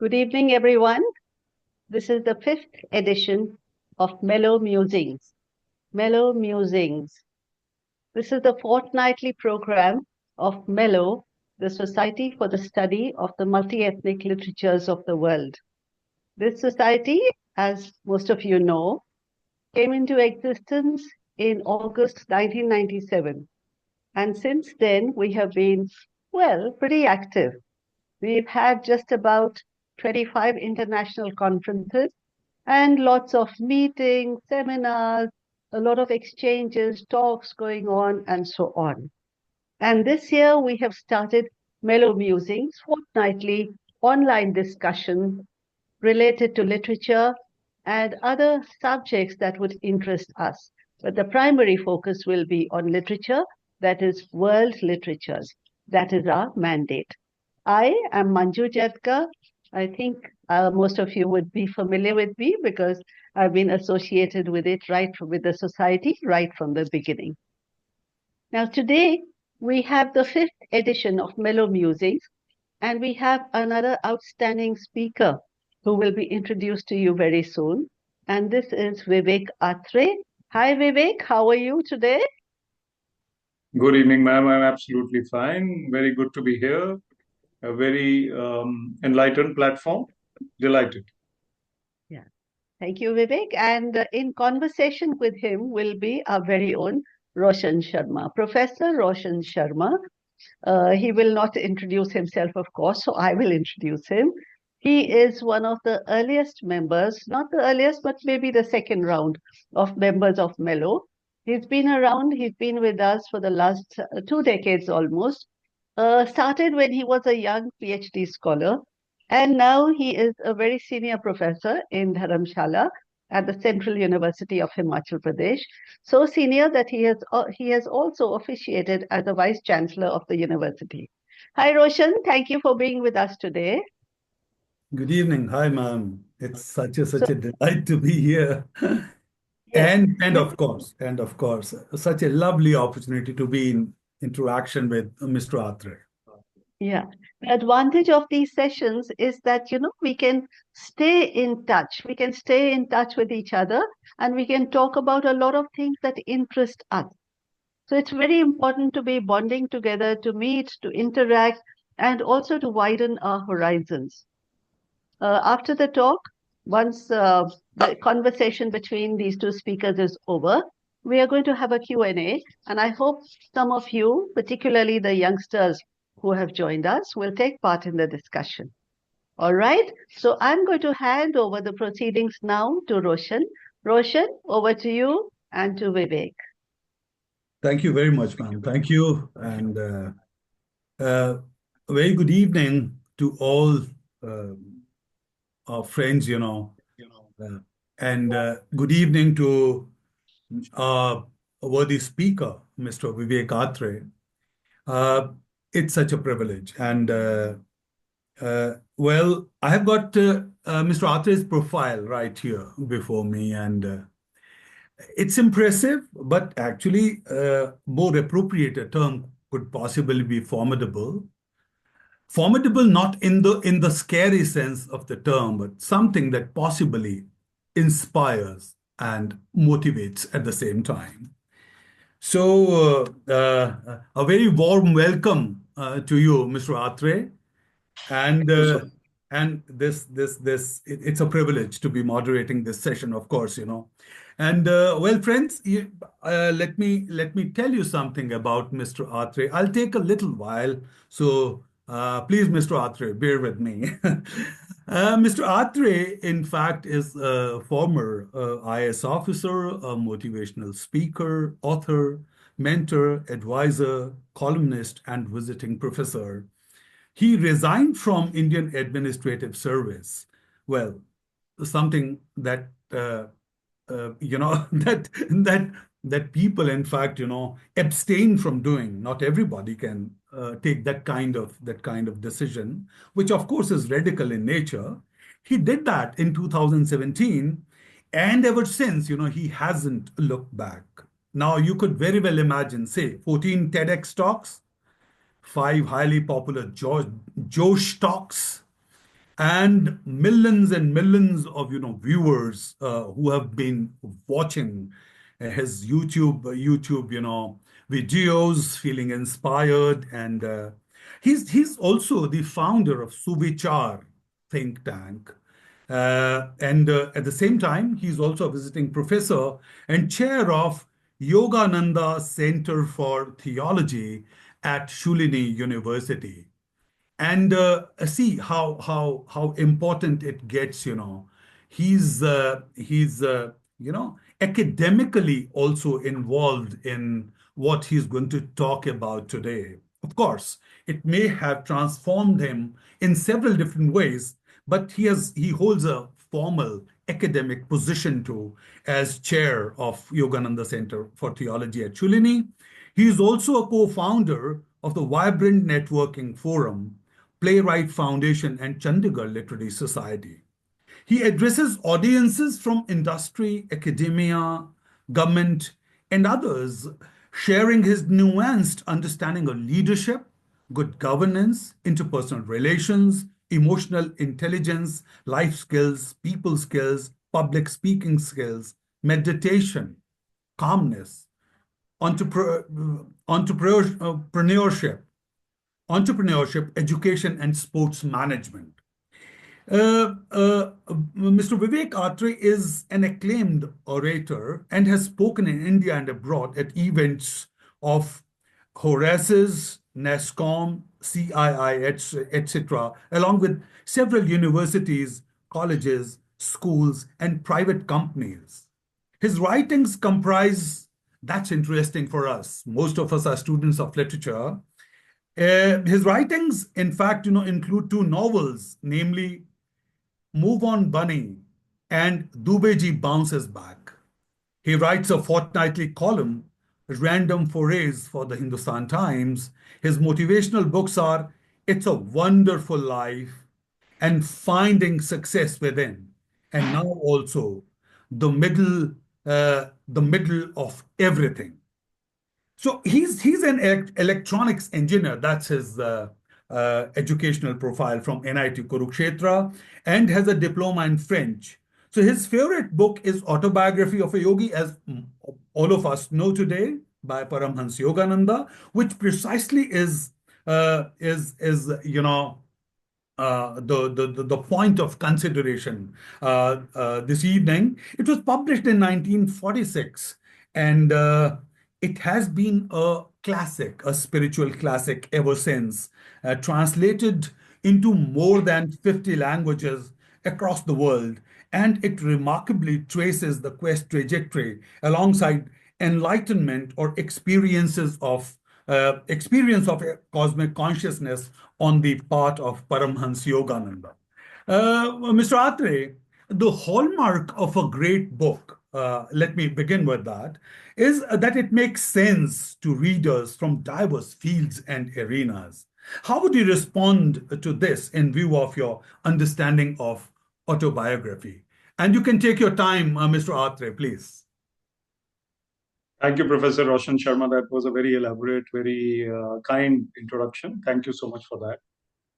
Good evening, everyone. This is the fifth edition of Melow Musings. Melow Musings. This is the fortnightly program of Melow, the Society for the Study of the Multi-Ethnic Literatures of the World. This society, as most of you know, came into existence in August 1997. And since then, we have been, pretty active. We've had just about 25 international conferences and lots of meetings, seminars, a lot of exchanges, talks going on, and so on. And this year we have started Mellow Musings, fortnightly online discussion related to literature and other subjects that would interest us. But the primary focus will be on literature, that is world literatures. That is our mandate. I am Manju Jatka. I think most of you would be familiar with me because I've been associated with it with the society right from the beginning. Now today we have the fifth edition of Mellow Musings, and we have another outstanding speaker who will be introduced to you very soon. And this is Vivek Atray. Hi Vivek, how are you today? Good evening, ma'am. I'm absolutely fine. Very good to be here. A very enlightened platform. Delighted. Yeah. Thank you, Vivek. And in conversation with him will be our very own Roshan Sharma, Professor Roshan Sharma. He will not introduce himself, of course, so I will introduce him. He is one of the earliest members, not the earliest, but maybe the second round of members of Melow. He's been around, he's been with us for the last 2 decades almost. Started when he was a young PhD scholar, and now he is a very senior professor in Dharamshala at the Central University of Himachal Pradesh. So senior that he has also officiated as the Vice Chancellor of the university. Hi, Roshan. Thank you for being with us today. Good evening. Hi, ma'am. It's such So, a delight to be here. yes, And of course, such a lovely opportunity to be in interaction with Mr. Atre. yeah. The advantage of these sessions is that, we can stay in touch. We can stay in touch with each other and we can talk about a lot of things that interest us. So it's very important to be bonding together, to meet, to interact, and also to widen our horizons. After the talk, once the conversation between these two speakers is over, we are going to have a Q&A, and I hope some of you, particularly the youngsters who have joined us, will take part in the discussion. All right, so I'm going to hand over the proceedings now to Roshan. Roshan, over to you and to Vivek. Thank you very much, ma'am. Thank you. And a very good evening to all our friends, and good evening to our worthy speaker, Mr. Vivek Atre. It's such a privilege. And I have got Mr. Atre's profile right here before me, and it's impressive, but actually, more appropriate a term could possibly be formidable. Formidable not in the scary sense of the term, but something that possibly inspires and motivates at the same time. So, a very warm welcome to you, Mr. Atre, and it's a privilege to be moderating this session, of course, And friends, let me tell you something about Mr. Atre. I'll take a little while, so please, Mr. Atre, bear with me. Mr. Atre, in fact, is a former IS officer, a motivational speaker, author, mentor, advisor, columnist, and visiting professor. He resigned from Indian Administrative Service. Well, something that that people, in fact, abstain from doing. Not everybody can take that kind of decision, which of course is radical in nature. He did that in 2017, and ever since, he hasn't looked back. Now, you could very well imagine, say, 14 TEDx talks, 5 highly popular Josh talks, and millions of viewers who have been watching his YouTube videos, feeling inspired, and he's also the founder of Suvichar think tank. And at the same time, he's also a visiting professor and chair of Yogananda Center for Theology at Shulini University. And see how important it gets. He's academically also involved in what he's going to talk about today. Of course, it may have transformed him in several different ways, but he holds a formal academic position too as chair of Yogananda Center for Theology at Chulini. He is also a co-founder of the Vibrant Networking Forum, Playwright Foundation, and Chandigarh Literary Society. He addresses audiences from industry, academia, government, and others, sharing his nuanced understanding of leadership, good governance, interpersonal relations, emotional intelligence, life skills, people skills, public speaking skills, meditation, calmness, entrepreneurship, education, and sports management. Mr. Vivek Atray is an acclaimed orator and has spoken in India and abroad at events of Horace's, NASCOM, CII, etc., along with several universities, colleges, schools, and private companies. His writings comprise, that's interesting for us. Most of us are students of literature. His writings, in fact, include two novels, namely Move On Bunny and Dubeji Bounces Back. He writes a fortnightly column, Random Forays, for the Hindustan Times. His motivational books are It's a Wonderful Life and Finding Success Within. And now also the middle of everything. So he's an electronics engineer. That's his educational profile from NIT Kurukshetra, and has a diploma in French. So his favorite book is Autobiography of a Yogi, as all of us know today, by Paramhans Yogananda, which precisely is the point of consideration this evening. It was published in 1946, and it has been a classic, a spiritual classic ever since, translated into more than 50 languages across the world, and it remarkably traces the quest trajectory alongside enlightenment or experience of a cosmic consciousness on the part of Paramhans Yogananda. Mr. Atre, the hallmark of a great book, let me begin with that, is that it makes sense to readers from diverse fields and arenas. How would you respond to this in view of your understanding of autobiography? And you can take your time, Mr. Atre, please. Thank you, Professor Roshan Sharma. That was a very elaborate, very kind introduction. Thank you so much for that.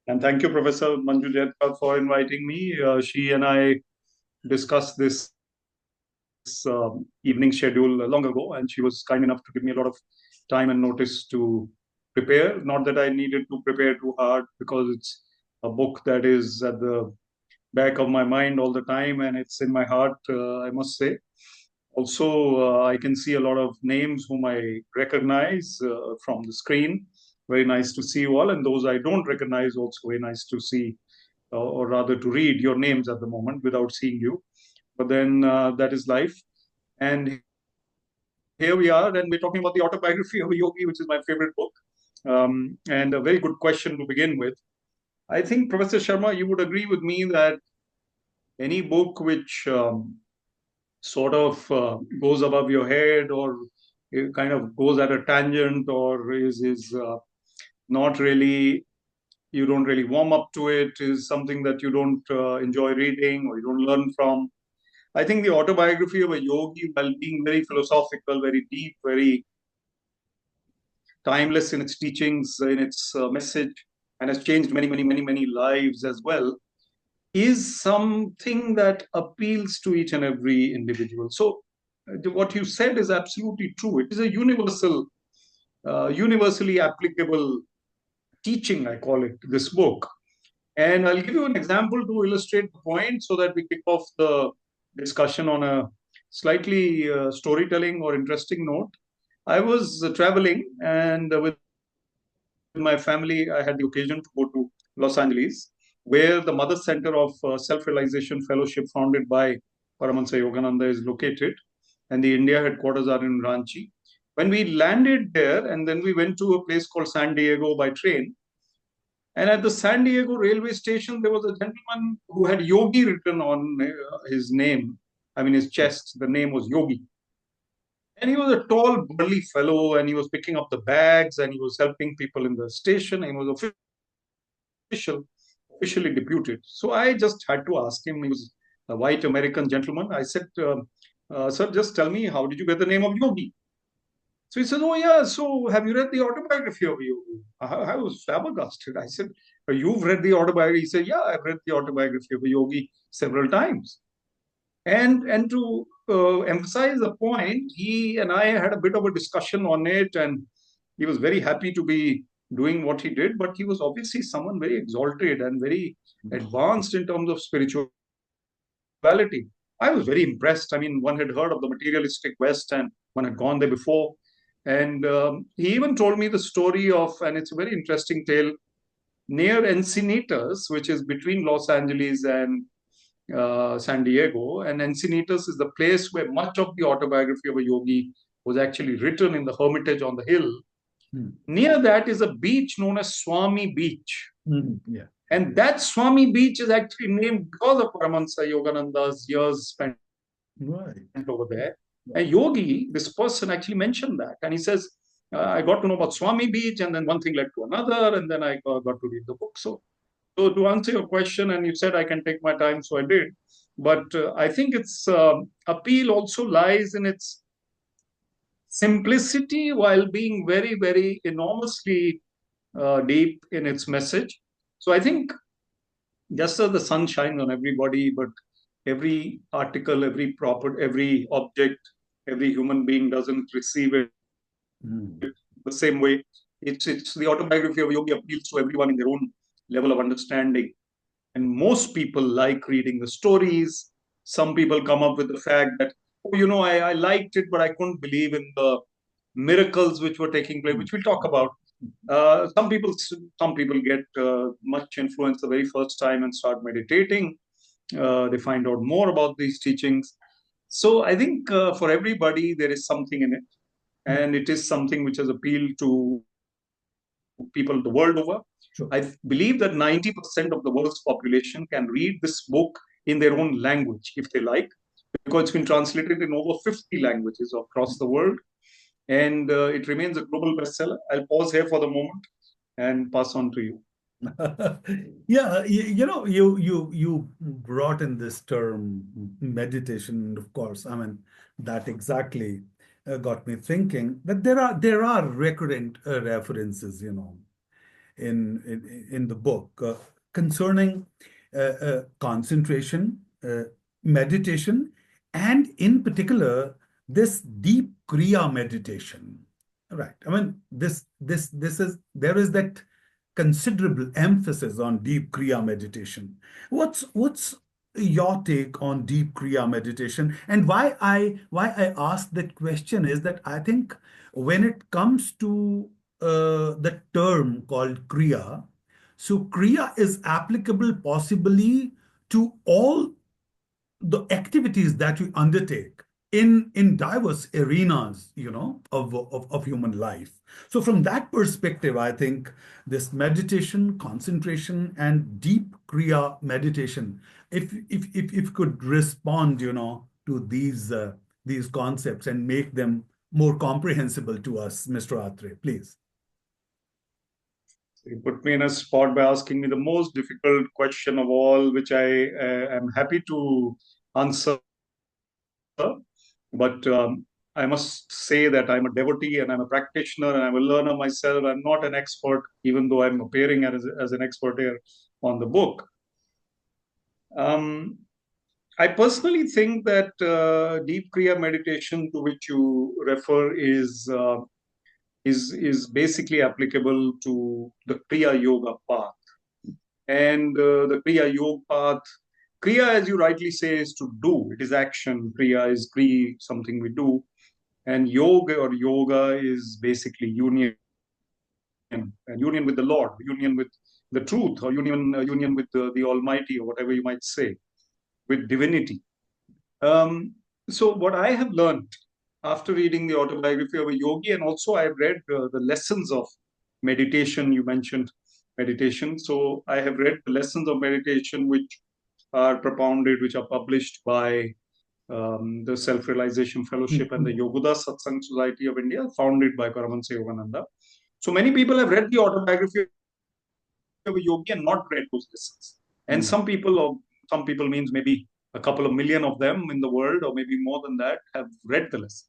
And thank you, Professor Manju Jatka, for inviting me. She and I discussed this evening schedule long ago, and she was kind enough to give me a lot of time and notice to prepare. Not that I needed to prepare too hard, because it's a book that is at the back of my mind all the time, and it's in my heart, I must say. Also, I can see a lot of names whom I recognize from the screen. Very nice to see you all. And those I don't recognize, also very nice to see, or rather to read your names at the moment without seeing you. But then that is life. And here we are, and we're talking about the autobiography of a yogi, which is my favorite book. And a very good question to begin with. I think, Professor Sharma, you would agree with me that any book which sort of goes above your head, or it kind of goes at a tangent, or is not really, you don't really warm up to it, is something that you don't enjoy reading or you don't learn from. I think the autobiography of a yogi, while being very philosophical, very deep, very timeless in its teachings, in its message, and has changed many lives as well, is something that appeals to each and every individual. So what you said is absolutely true. It is a universally applicable teaching, I call it, this book. And I'll give you an example to illustrate the point so that we kick off the discussion on a slightly storytelling or interesting note. I was traveling, and with my family, I had the occasion to go to Los Angeles, where the Mother Center of Self-Realization Fellowship founded by Paramahansa Yogananda is located, and the India headquarters are in Ranchi. When we landed there, and then we went to a place called San Diego by train, and at the San Diego railway station, there was a gentleman who had Yogi written on his name. I mean, his chest, the name was Yogi. And he was a tall, burly fellow, and he was picking up the bags, and he was helping people in the station. And he was officially deputed. So I just had to ask him. He was a white American gentleman. I said, "Sir, just tell me, how did you get the name of Yogi?" So he said, "Oh, yeah. So have you read the autobiography of Yogi?" I was flabbergasted. I said, "You've read the autobiography?" He said, "Yeah, I've read the autobiography of Yogi several times." And to emphasize the point, he and I had a bit of a discussion on it, and he was very happy to be doing what he did, but he was obviously someone very exalted and very advanced in terms of spirituality. I was very impressed. I mean, one had heard of the materialistic West, and one had gone there before. And he even told me the story of, and it's a very interesting tale, near Encinitas, which is between Los Angeles and San Diego. And Encinitas is the place where much of the autobiography of a yogi was actually written, in the hermitage on the hill. Near that is a beach known as Swami Beach. Yeah. And that Swami Beach is actually named because of Paramahansa Yogananda's years spent over there. And Yogi, this person, actually mentioned that. And he says, I got to know about Swami Beach, and then one thing led to another, and then I got to read the book. So to answer your question, and you said I can take my time, so I did. But I think its appeal also lies in its simplicity while being very, very enormously deep in its message. So I think just as the sun shines on everybody, but every article, every object, every human being doesn't receive it the same way. It's the autobiography of Yogi appeals to everyone in their own level of understanding. And most people like reading the stories. Some people come up with the fact that, oh, I liked it, but I couldn't believe in the miracles which were taking place, which we'll talk about. Some people get much influence the very first time and start meditating. They find out more about these teachings. So I think for everybody, there is something in it. And it is something which has appealed to people the world over. Sure. I believe that 90% of the world's population can read this book in their own language if they like, because it's been translated in over 50 languages across the world. And it remains a global bestseller. I'll pause here for the moment and pass on to you. Yeah, you brought in this term meditation, of course. I mean, that exactly got me thinking that there are recurrent references, in the book concerning concentration, meditation, and in particular this deep kriya meditation. Right. I mean, there is that considerable emphasis on deep kriya meditation. What's your take on deep kriya meditation? And why I ask that question is that I think when it comes to the term called kriya, so kriya is applicable possibly to all the activities that we undertake in diverse arenas, of human life. So from that perspective, I think this meditation, concentration, and deep kriya meditation, if could respond, to these concepts and make them more comprehensible to us, Mr. Atray, please. You put me in a spot by asking me the most difficult question of all, which I am happy to answer. But I must say that I'm a devotee and I'm a practitioner and I'm a learner myself. I'm not an expert, even though I'm appearing as an expert here on the book. Um, I personally think that deep Kriya meditation to which you refer is basically applicable to the Kriya Yoga path. And the Kriya Yoga path, Kriya, as you rightly say, is to do. It is action. Kriya is something we do. And yoga or yoga is basically union, and union with the Lord, union with the truth, or union with the Almighty, or whatever you might say, with divinity. So what I have learned after reading the autobiography of a yogi, and also I've read the lessons of meditation. You mentioned meditation, so I have read the lessons of meditation which are propounded, which are published by the Self-Realization Fellowship and the Yogoda Satsang Society of India, founded by Paramahansa Yogananda. So many people have read the autobiography of a yogi and not read those lessons. And some people means maybe a couple of million of them in the world, or maybe more than that, have read the lesson.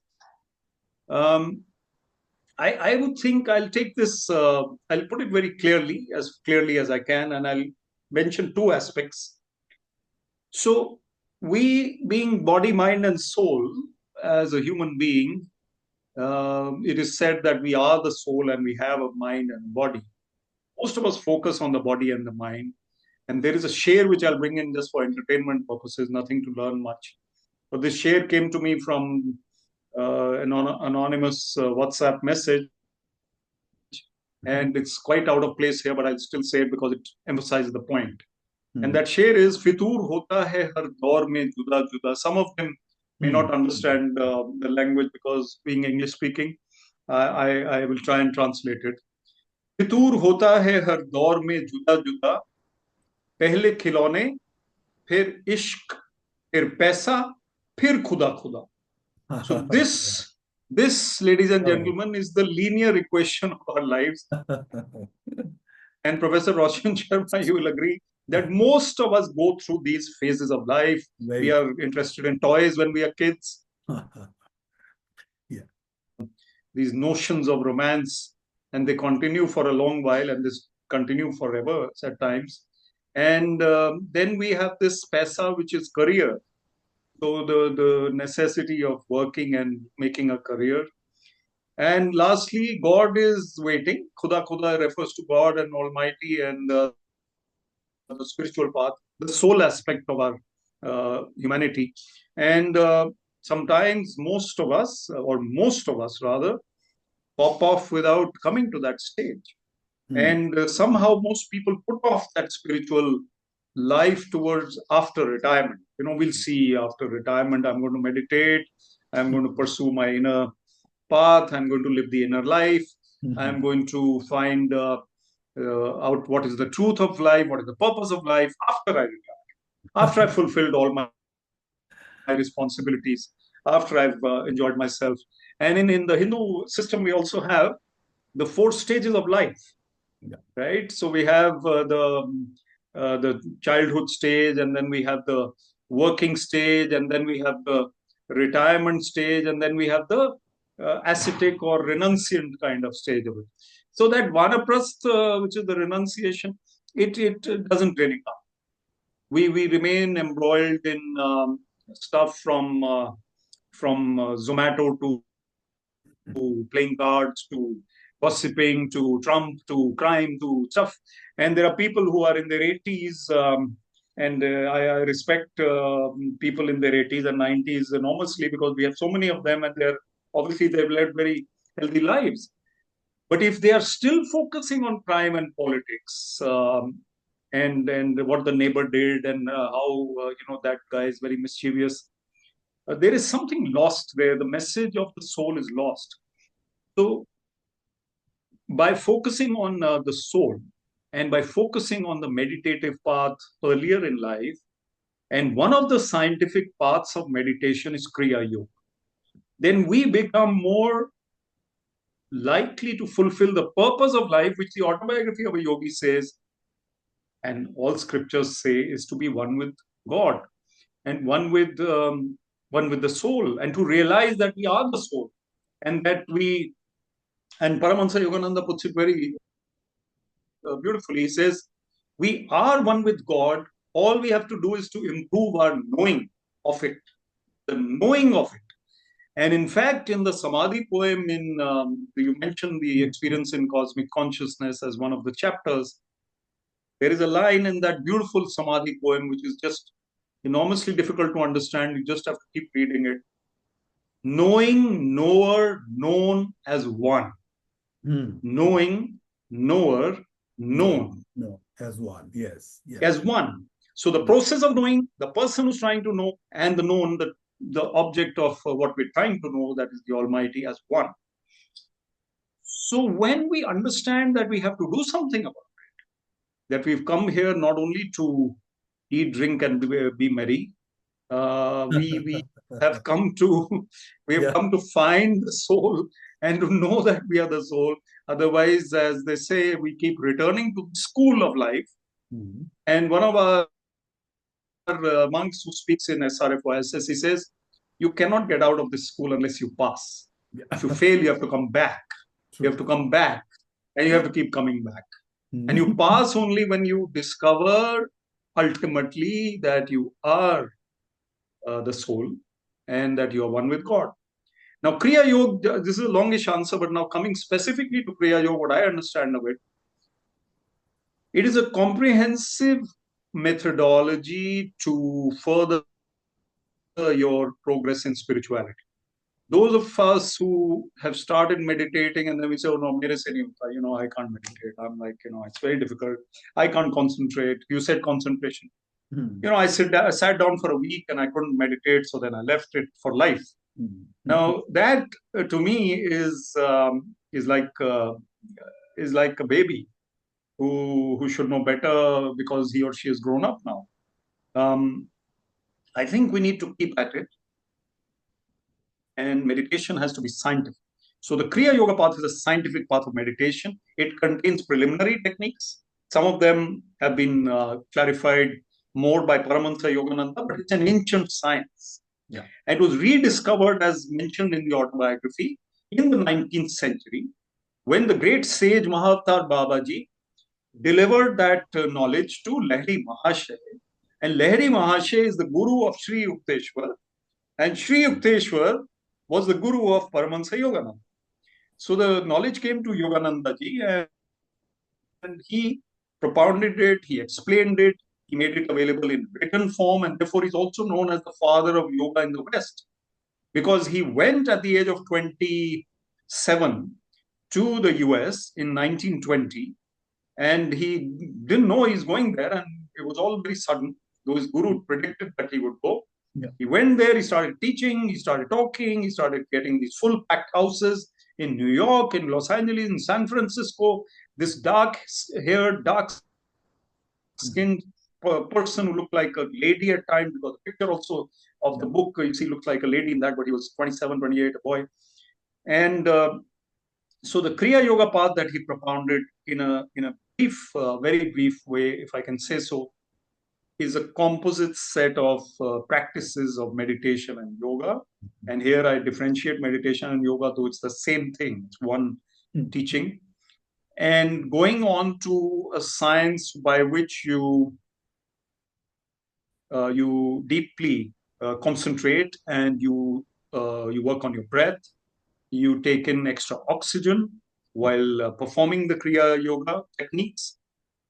I would think I'll take this, I'll put it very clearly as I can, and I'll mention two aspects. So, we being body, mind, and soul, as a human being, it is said that we are the soul and we have a mind and a body. Most of us focus on the body and the mind. And there is a share which I'll bring in just for entertainment purposes, nothing to learn much. But this share came to me from an anonymous WhatsApp message. And it's quite out of place here, but I'll still say it because it emphasizes the point. And that share is Fitur hota hai har daur mein juda juda. Some of them may not understand the language because being English speaking, I will try and translate it. Fitur hota hai har daur mein juda juda. पहले खिलौने, फिर इश्क, फिर पैसा, फिर खुदा खुदा. So this, ladies and gentlemen, is the linear equation of our lives. And Professor Roshan Sharma, you will agree that most of us go through these phases of life. We are interested in toys when we are kids. These notions of romance, and they continue for a long while, and this continue forever at times. And then we have this paisa, which is career. So the necessity of working and making a career. And lastly, God is waiting. Khuda Khuda refers to God and Almighty and the spiritual path, the soul aspect of our humanity. And sometimes most of us rather, pop off without coming to that stage. And somehow most people put off that spiritual life towards after retirement. We'll see after retirement, I'm going to meditate, I'm going to pursue my inner path, I'm going to live the inner life, I'm going to find out what is the truth of life, what is the purpose of life after I retire, after I've fulfilled all my responsibilities, after I've enjoyed myself. And in the Hindu system, we also have the 4 stages of life. Right, so we have the childhood stage, and then we have the working stage, and then we have the retirement stage, and then we have the ascetic or renunciant kind of stage of it. So that vanaprastha, which is the renunciation, it doesn't really come. We remain embroiled in stuff from Zomato to playing cards to gossiping to Trump to crime to stuff. And there are people who are in their 80s, and I respect people in their 80s and 90s enormously because we have so many of them, and they've led very healthy lives. But if they are still focusing on crime and politics, and what the neighbor did, and how that guy is very mischievous, there is something lost there. The message of the soul is lost. So, by focusing on the soul and by focusing on the meditative path earlier in life, and one of the scientific paths of meditation is Kriya Yoga, then we become more likely to fulfill the purpose of life, which the autobiography of a yogi says, and all scriptures say, is to be one with God and one with the soul, and to realize that we are the soul, and that and Paramahansa Yogananda puts it very beautifully. He says, we are one with God All we have to do is to improve our knowing of it, the knowing of it. And in fact, in the Samadhi poem, you mentioned the experience in cosmic consciousness as one of the chapters. There is a line in that beautiful Samadhi poem, which is just enormously difficult to understand. You just have to keep reading it. Knowing, knower, known as one. Knowing, knower, known. No, as one. Yes. As one. So the process of knowing, the person who's trying to know, and the known, the object of what we're trying to know, that is the Almighty, as one. So when we understand that we have to do something about it, that we've come here not only to eat, drink, and be merry, we have come to come to find the soul and to know that we are the soul. Otherwise, as they say, we keep returning to the school of life. And one of our monks who speaks in SRFYSS, he says, you cannot get out of this school unless you pass. If you fail, you have to come back. You have to come back, and you have to keep coming back. And you pass only when you discover ultimately that you are the soul and that you are one with God. Now, Kriya Yoga, this is a longish answer, but now coming specifically to Kriya Yoga, what I understand of it, it is a comprehensive methodology to further your progress in spirituality. Those of us who have started meditating and then we say, oh no, mere se nahi hota, I can't meditate. I'm like, it's very difficult. I can't concentrate. You said concentration. I sat down for a week and I couldn't meditate, so then I left it for life. Now that to me is like a baby who should know better because he or she has grown up now. I think we need to keep at it, and meditation has to be scientific. So the Kriya Yoga path is a scientific path of meditation. It contains preliminary techniques. Some of them have been clarified more by Paramahansa Yogananda, but it's an ancient science. Yeah. And it was rediscovered, as mentioned in the autobiography, in the 19th century, when the great sage Mahavatar Babaji delivered that knowledge to Lahiri Mahashay. And Lahiri Mahashay is the guru of Sri Yukteswar. And Sri Yukteswar was the guru of Paramahansa Yogananda. So the knowledge came to Yogananda ji, and he propounded it, he explained it, he made it available in written form, and therefore he's also known as the father of yoga in the West, because he went at the age of 27 to the US in 1920, and he didn't know he's going there, and it was all very sudden, though his guru predicted that he would go. Yeah. He went there, he started teaching, he started talking, he started getting these full packed houses in New York, in Los Angeles, in San Francisco. This dark-haired, dark-skinned person who looked like a lady at times, because the picture also of the book, you see, looks like a lady in that, but he was 27, 28, a boy. And so the Kriya Yoga path that he propounded in a brief, very brief way, if I can say so, is a composite set of practices of meditation and yoga. And here I differentiate meditation and yoga, though it's the same thing. It's one teaching. And going on to a science by which you deeply concentrate, and you work on your breath. You take in extra oxygen while performing the Kriya Yoga techniques.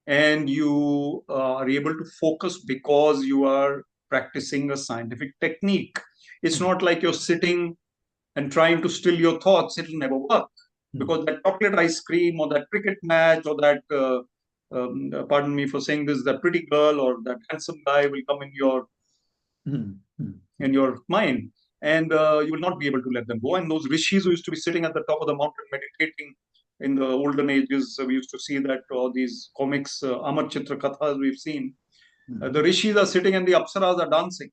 And you are able to focus because you are practicing a scientific technique. It's not like you're sitting and trying to still your thoughts. It will never work, because that chocolate ice cream or that cricket match or that, pardon me for saying this, that pretty girl or that handsome guy will come in your mind, and you will not be able to let them go. And those rishis who used to be sitting at the top of the mountain meditating, in the olden ages, we used to see that all these comics, Amar Chitra Kathas we've seen. The rishis are sitting and the apsaras are dancing.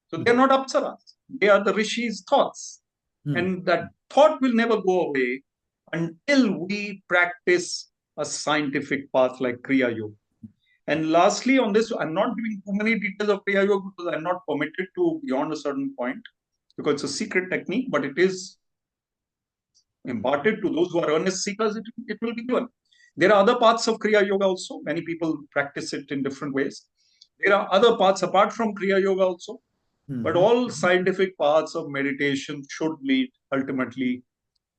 So they're not apsaras. They are the rishis' thoughts. And that thought will never go away until we practice a scientific path like Kriya Yoga. And lastly, on this, I'm not giving too many details of Kriya Yoga because I'm not permitted to beyond a certain point, because it's a secret technique, but it is imparted to those who are earnest seekers. It will be given. There are other parts of Kriya Yoga also. Many people practice it in different ways. There are other paths apart from Kriya Yoga also, but Mhm. all scientific paths of meditation should lead ultimately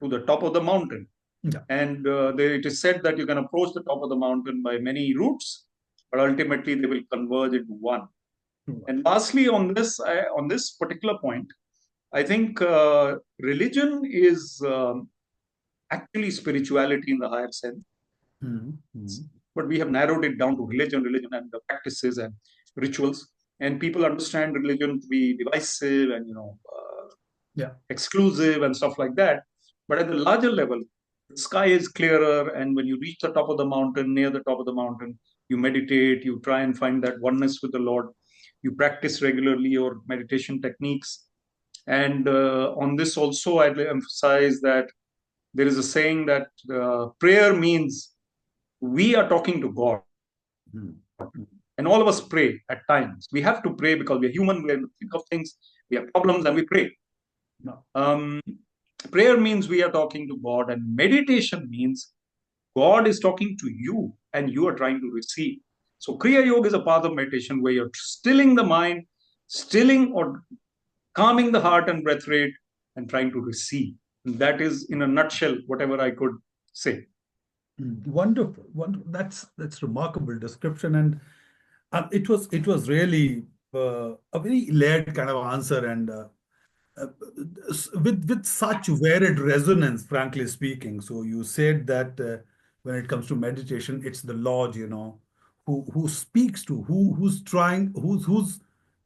to the top of the mountain. Yeah. And it is said that you can approach the top of the mountain by many routes, but ultimately they will converge into one. And lastly, on this particular point, I think religion is actually spirituality in the higher sense, Mhm. Mhm. but we have narrowed it down to religion and the practices and rituals. And people understand religion to be divisive and Yeah. exclusive and stuff like that. But at the larger level, the sky is clearer, and when you reach the top of the mountain, near the top of the mountain, you meditate, you try and find that oneness with the Lord. You practice regularly your meditation techniques. And on this also, I'd emphasize that there is a saying that prayer means we are talking to God. Mhm. And all of us pray at times. We have to pray because we are human, we have to think of things, we have problems, and we pray. No. Prayer means we are talking to God, and meditation means God is talking to you and you are trying to receive. So, Kriya Yoga is a path of meditation where you're stilling the mind, stilling or calming the heart and breath rate, and trying to receive. And that is, in a nutshell, whatever I could say. Wonderful, wonderful. That's remarkable description, and it was really a very layered kind of answer, and uh, with such varied resonance, frankly speaking. So you said that when it comes to meditation, it's the Lord, who speaks to, who's trying, who's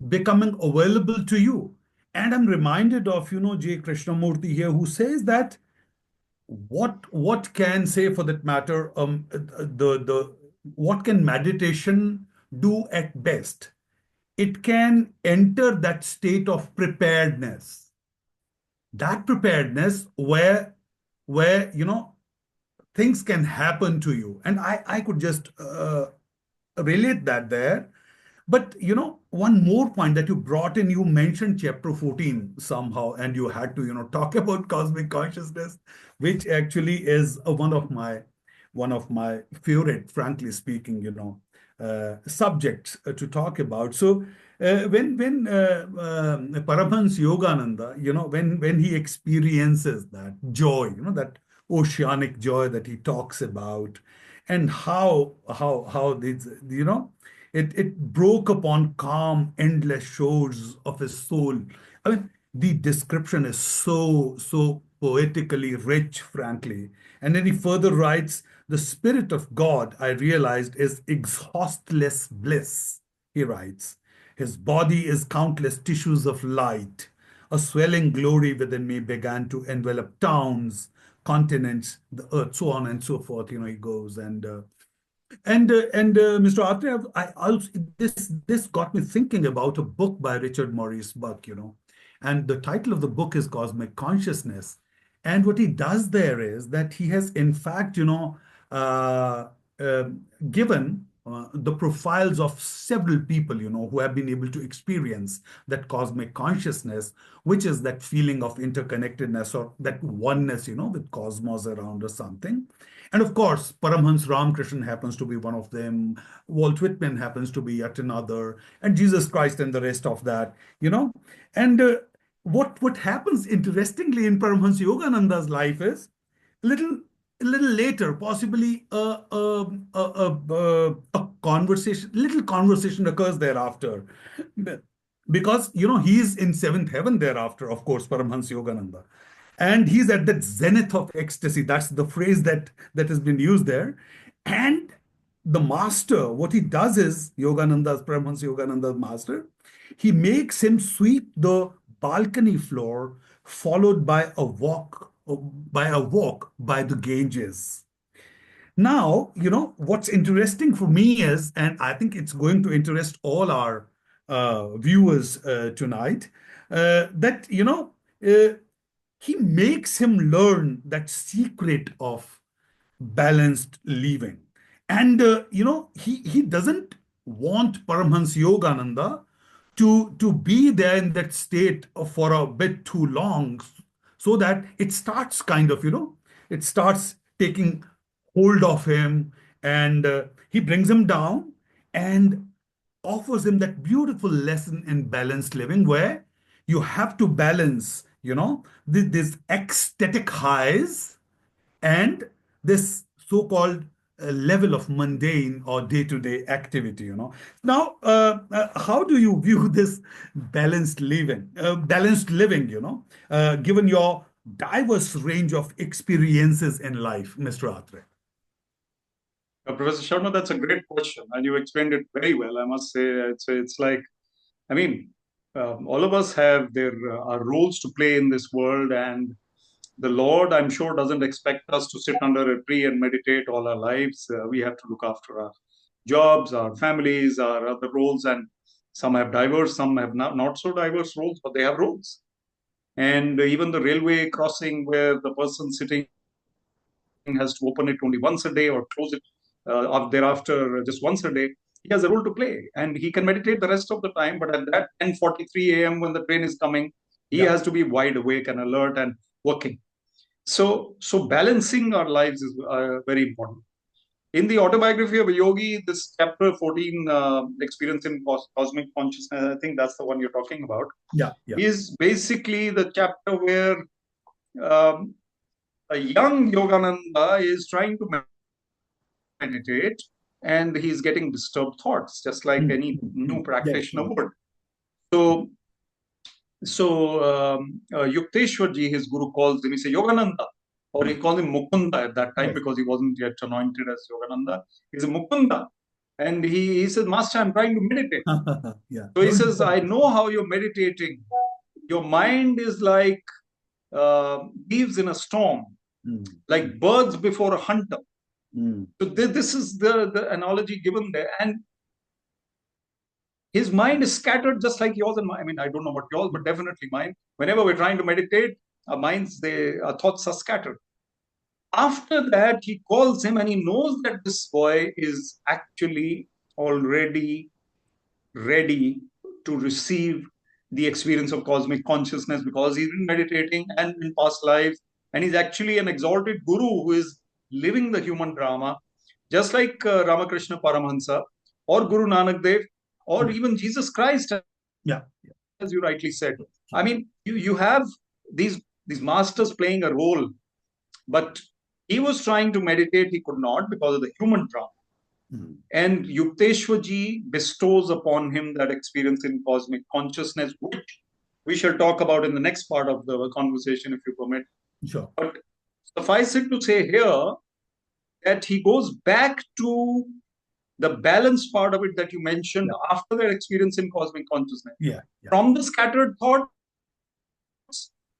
becoming available to you. And I'm reminded of, J. Krishnamurti here, who says that what can, say for that matter, the what can meditation do at best? It can enter that state of preparedness, that preparedness where things can happen to you. And I could just relate that there. But one more point that you brought in, you mentioned chapter 14 somehow, and you had to talk about cosmic consciousness, which actually is one of my favorite, frankly speaking, subjects to talk about. So when Paramahansa Yogananda, when he experiences that joy, that oceanic joy that he talks about, and how these, it broke upon calm, endless shores of his soul. I mean, the description is so poetically rich, frankly. And then he further writes, "The Spirit of God, I realized, is exhaustless bliss," he writes. "His body is countless tissues of light. A swelling glory within me began to envelop towns, continents, the earth," so on and so forth. He goes and Mr. Atray, I also this got me thinking about a book by Richard Maurice Buck, and the title of the book is Cosmic Consciousness. And what he does there is that he has, in fact, uh, uh, given the profiles of several people, who have been able to experience that cosmic consciousness, which is that feeling of interconnectedness or that oneness, with cosmos around or something. And of course, Paramhans Ramakrishna happens to be one of them. Walt Whitman happens to be yet another, and Jesus Christ and the rest of that, And what happens interestingly in Paramhans Yogananda's life is a little later, possibly a conversation, little conversation occurs thereafter, because he's in seventh heaven thereafter, of course, Paramhans Yogananda, and he's at that zenith of ecstasy. That's the phrase that has been used there. And the master, what he does is, Paramahansa Yogananda's master, he makes him sweep the balcony floor, followed by a walk by the Ganges. Now, what's interesting for me is, and I think it's going to interest all our viewers tonight, that uh, he makes him learn that secret of balanced living. And he doesn't want Paramhans Yogananda to be there in that state for a bit too long, so that it starts kind of, it starts taking hold of him, and he brings him down. And offers him that beautiful lesson in balanced living where you have to balance, this ecstatic highs and this so-called level of mundane or day-to-day activity. Now, how do you view this balanced living, given your diverse range of experiences in life, Mr. Atre? Professor Sharma, that's a great question, and you explained it very well. I must say, it's like, I mean, all of us have their our roles to play in this world, and the Lord, I'm sure, doesn't expect us to sit under a tree and meditate all our lives. We have to look after our jobs, our families, our other roles, and some have diverse, some have not so diverse roles, but they have roles. And even the railway crossing where the person sitting has to open it only once a day or close it thereafter just once a day. He has a role to play, and he can meditate the rest of the time. But at that 10:43 a.m. when the train is coming, he has to be wide awake and alert and working. So balancing our lives is very important. In the autobiography of a yogi, this chapter 14, experience in cosmic consciousness, I think that's the one you're talking about, is basically the chapter where um, a young Yogananda is trying to meditate and he's getting disturbed thoughts, just like any new practitioner would. So Yukteswar ji, his guru, calls him, he says Yogananda, or he calls him Mukunda at that time because he wasn't yet anointed as Yogananda. He's a Mukunda. And he says, Master, I'm trying to meditate. So he says, I know how you're meditating. Your mind is like leaves in a storm, like birds before a hunter. So this is the analogy given there. And his mind is scattered just like yours and mine. I mean, I don't know about yours, but definitely mine. Whenever we're trying to meditate, our thoughts are scattered. After that, he calls him and he knows that this boy is actually already ready to receive the experience of cosmic consciousness because he's been meditating and in past lives. And he's actually an exalted guru who is living the human drama, just like Ramakrishna Paramahansa or Guru Nanak Dev or even Jesus Christ, as you rightly said. I mean, you have these masters playing a role, but he was trying to meditate, he could not because of the human drama. And Yukteswar ji bestows upon him that experience in cosmic consciousness, which we shall talk about in the next part of the conversation, if you permit. Sure. But suffice it to say here that he goes back to the balance part of it that you mentioned after that experience in cosmic consciousness. From the scattered thoughts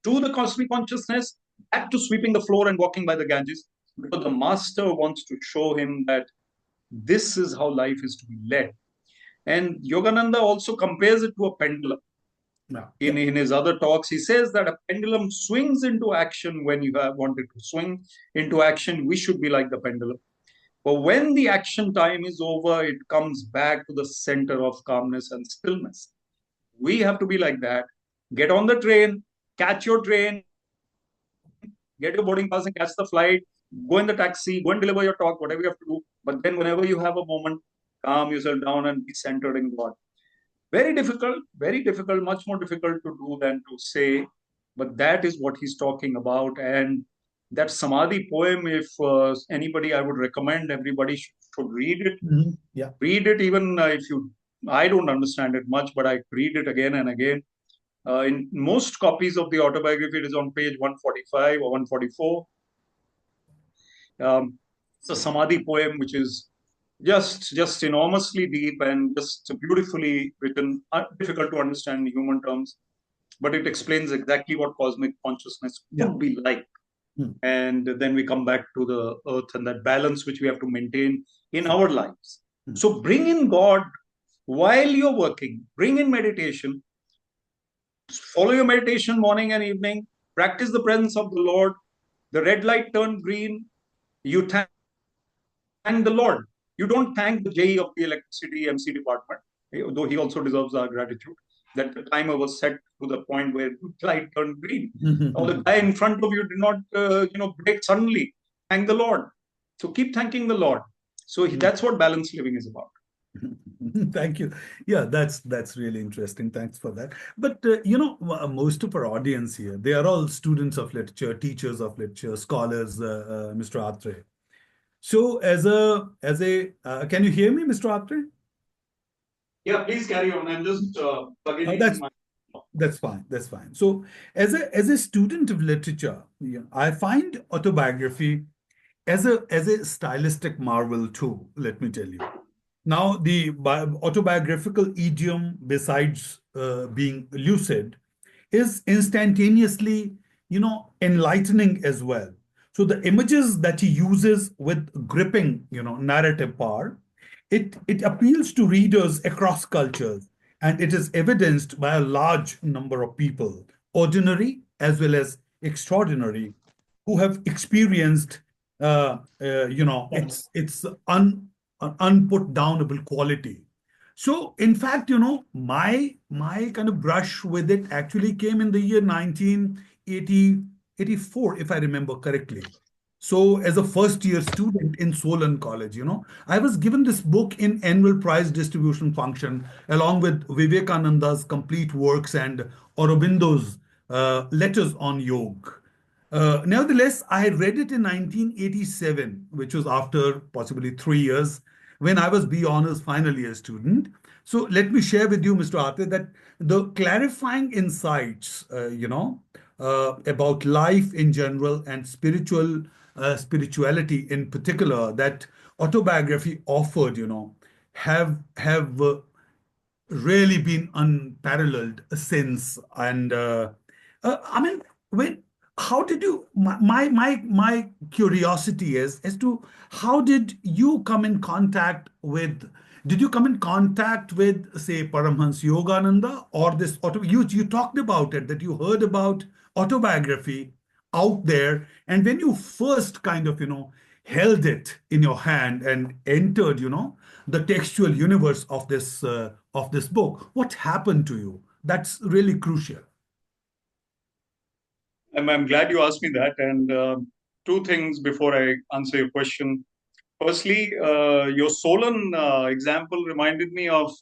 to the cosmic consciousness, back to sweeping the floor and walking by the Ganges, because the master wants to show him that this is how life is to be led. And Yogananda also compares it to a pendulum. In his other talks, he says that a pendulum swings into action when you have wanted to swing into action. We should be like the pendulum. But when the action time is over, it comes back to the center of calmness and stillness. We have to be like that. Get on the train, catch your train, get your boarding pass and catch the flight, go in the taxi, go and deliver your talk, whatever you have to do. But then whenever you have a moment, calm yourself down and be centered in God. Very difficult, much more difficult to do than to say. But that is what he's talking about. And that Samadhi poem, if anybody, I would recommend everybody should read it. Read it even if I don't understand it much, but I read it again and again. In most copies of the autobiography, it is on page 145 or 144. It's a Samadhi poem, which is just enormously deep and just beautifully written, difficult to understand in human terms, but it explains exactly what cosmic consciousness could be like. And then we come back to the earth and that balance which we have to maintain in our lives. So bring in God while you're working, bring in meditation, follow your meditation morning and evening, practice the presence of the Lord. The red light turned green, you thank the Lord. You don't thank the JE of the electricity MC department, though he also deserves our gratitude, that the timer was set to the point where the light turned green. Or the guy in front of you did not, break suddenly. Thank the Lord. So keep thanking the Lord. So that's what balanced living is about. Thank you. Yeah, that's really interesting. Thanks for that. But most of our audience here, they are all students of literature, teachers of literature, scholars, Mr. Atre. So, can you hear me, Mr. Atre? Yeah, please carry on. I'm just plugging Uh, in that's my. that's fine. That's fine. So, as a student of literature, I find autobiography as a stylistic marvel too. Let me tell you. Now, the autobiographical idiom, besides being lucid, is instantaneously, enlightening as well. So the images that he uses with gripping, narrative power, it appeals to readers across cultures, and it is evidenced by a large number of people, ordinary as well as extraordinary, who have experienced, its unput downable quality. So, in fact, my kind of brush with it actually came in the year 1984, if I remember correctly. So, as a first year student in Solon College, I was given this book in annual prize distribution function along with Vivekananda's complete works and Aurobindo's letters on yoga. Nevertheless, I read it in 1987, which was after possibly 3 years when I was B Honors final year student. So let me share with you, Mr. Ate, that the clarifying insights, about life in general and spirituality in particular that autobiography offered, have really been unparalleled since. And I mean, when how did you? My curiosity is as to how did you come in contact with? Did you come in contact with, say, Paramhans Yogananda, or this auto? You talked about it, that you heard about autobiography out there, and when you first kind of held it in your hand and entered the textual universe of this book, what happened to you? That's really crucial. I'm glad you asked me that. And two things before I answer your question. Firstly, your Solon example reminded me of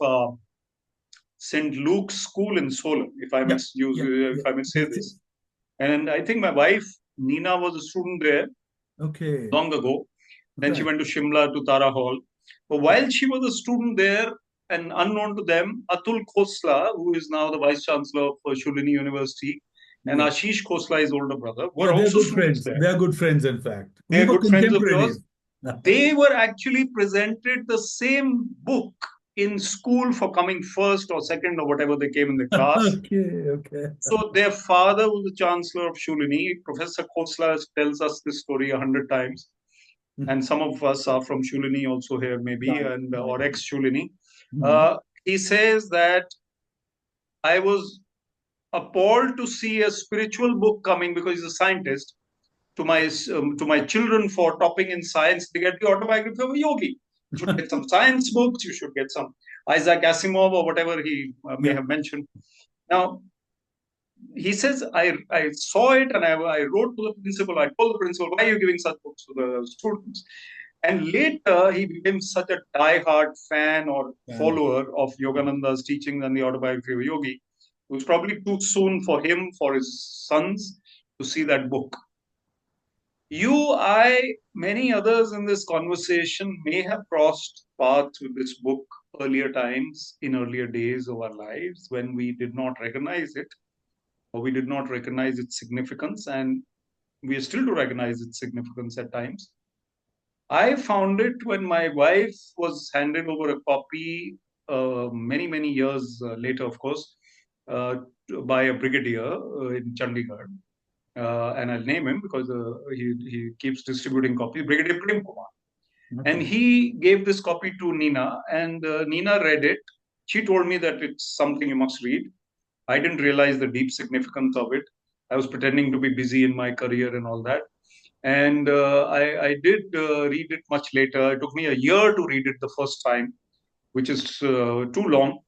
St. Luke's School in Solon, if I may Yeah, use, yeah, if yeah. I may say Yes, this. yes. And I think my wife Nina was a student there Okay. long ago. Then she Right. went to Shimla to Tara Hall. But while she was a student there, and unknown to them, Atul Khosla, who is now the vice chancellor of Shulini University, and Yeah. Ashish Khosla, his older brother, Yeah, were they're also good students friends. there. They're good friends, in fact. They We are were good friends of contemporaries. yours. They were actually presented the same book in school for coming first or second or whatever they came in the class. Okay, okay. So their father was the chancellor of Shulini. Professor Khosla tells us this story 100 times, and some of us are from Shulini also here, maybe, Right, and right. or ex Shulini. Mhm. He says that I was appalled to see a spiritual book coming because he's a scientist to my children for topping in science. They get the autobiography of a yogi. You should get some science books. You should get some Isaac Asimov or whatever he may Yeah. have mentioned. Now he says I saw it and I wrote to the principal. I told the principal, why are you giving such books to the students? And later he became such a die-hard fan or And follower of Yogananda's teachings and the autobiography of Yogi. It was probably too soon for him, for his sons, to see that book. You, I, many others in this conversation may have crossed paths with this book earlier times, in earlier days of our lives, when we did not recognize it or we did not recognize its significance, and we are still to recognize its significance at times. I found it when my wife was handed over a copy many years later, of course, uh, by a brigadier in Chandigarh. And I'll name him because he keeps distributing copies, Brigadier Prem Kumar. And okay. he gave this copy to Nina, and Nina read it. She told me that it's something you must read. I didn't realize the deep significance of it. I was pretending to be busy in my career and all that. And I did read it much later. It took me a year to read it the first time, which is too long.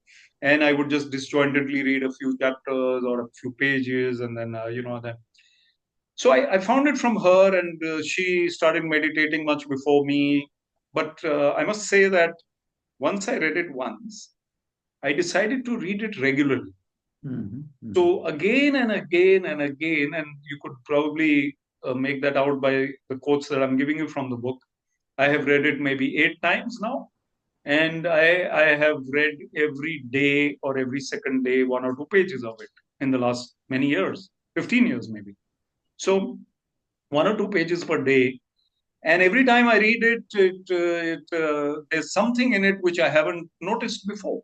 And I would just disjointedly read a few chapters or a few pages, and then then. So I found it from her, and she started meditating much before me. But I must say that once I read it once, I decided to read it regularly. Mm-hmm. So again and again and again, and you could probably make that out by the quotes that I'm giving you from the book. I have read it maybe 8 times now, and I have read every day or every second day 1 or 2 pages of it in the last many years, 15 years maybe. So 1 or 2 pages per day, and every time I read it, there's something in it which I haven't noticed before.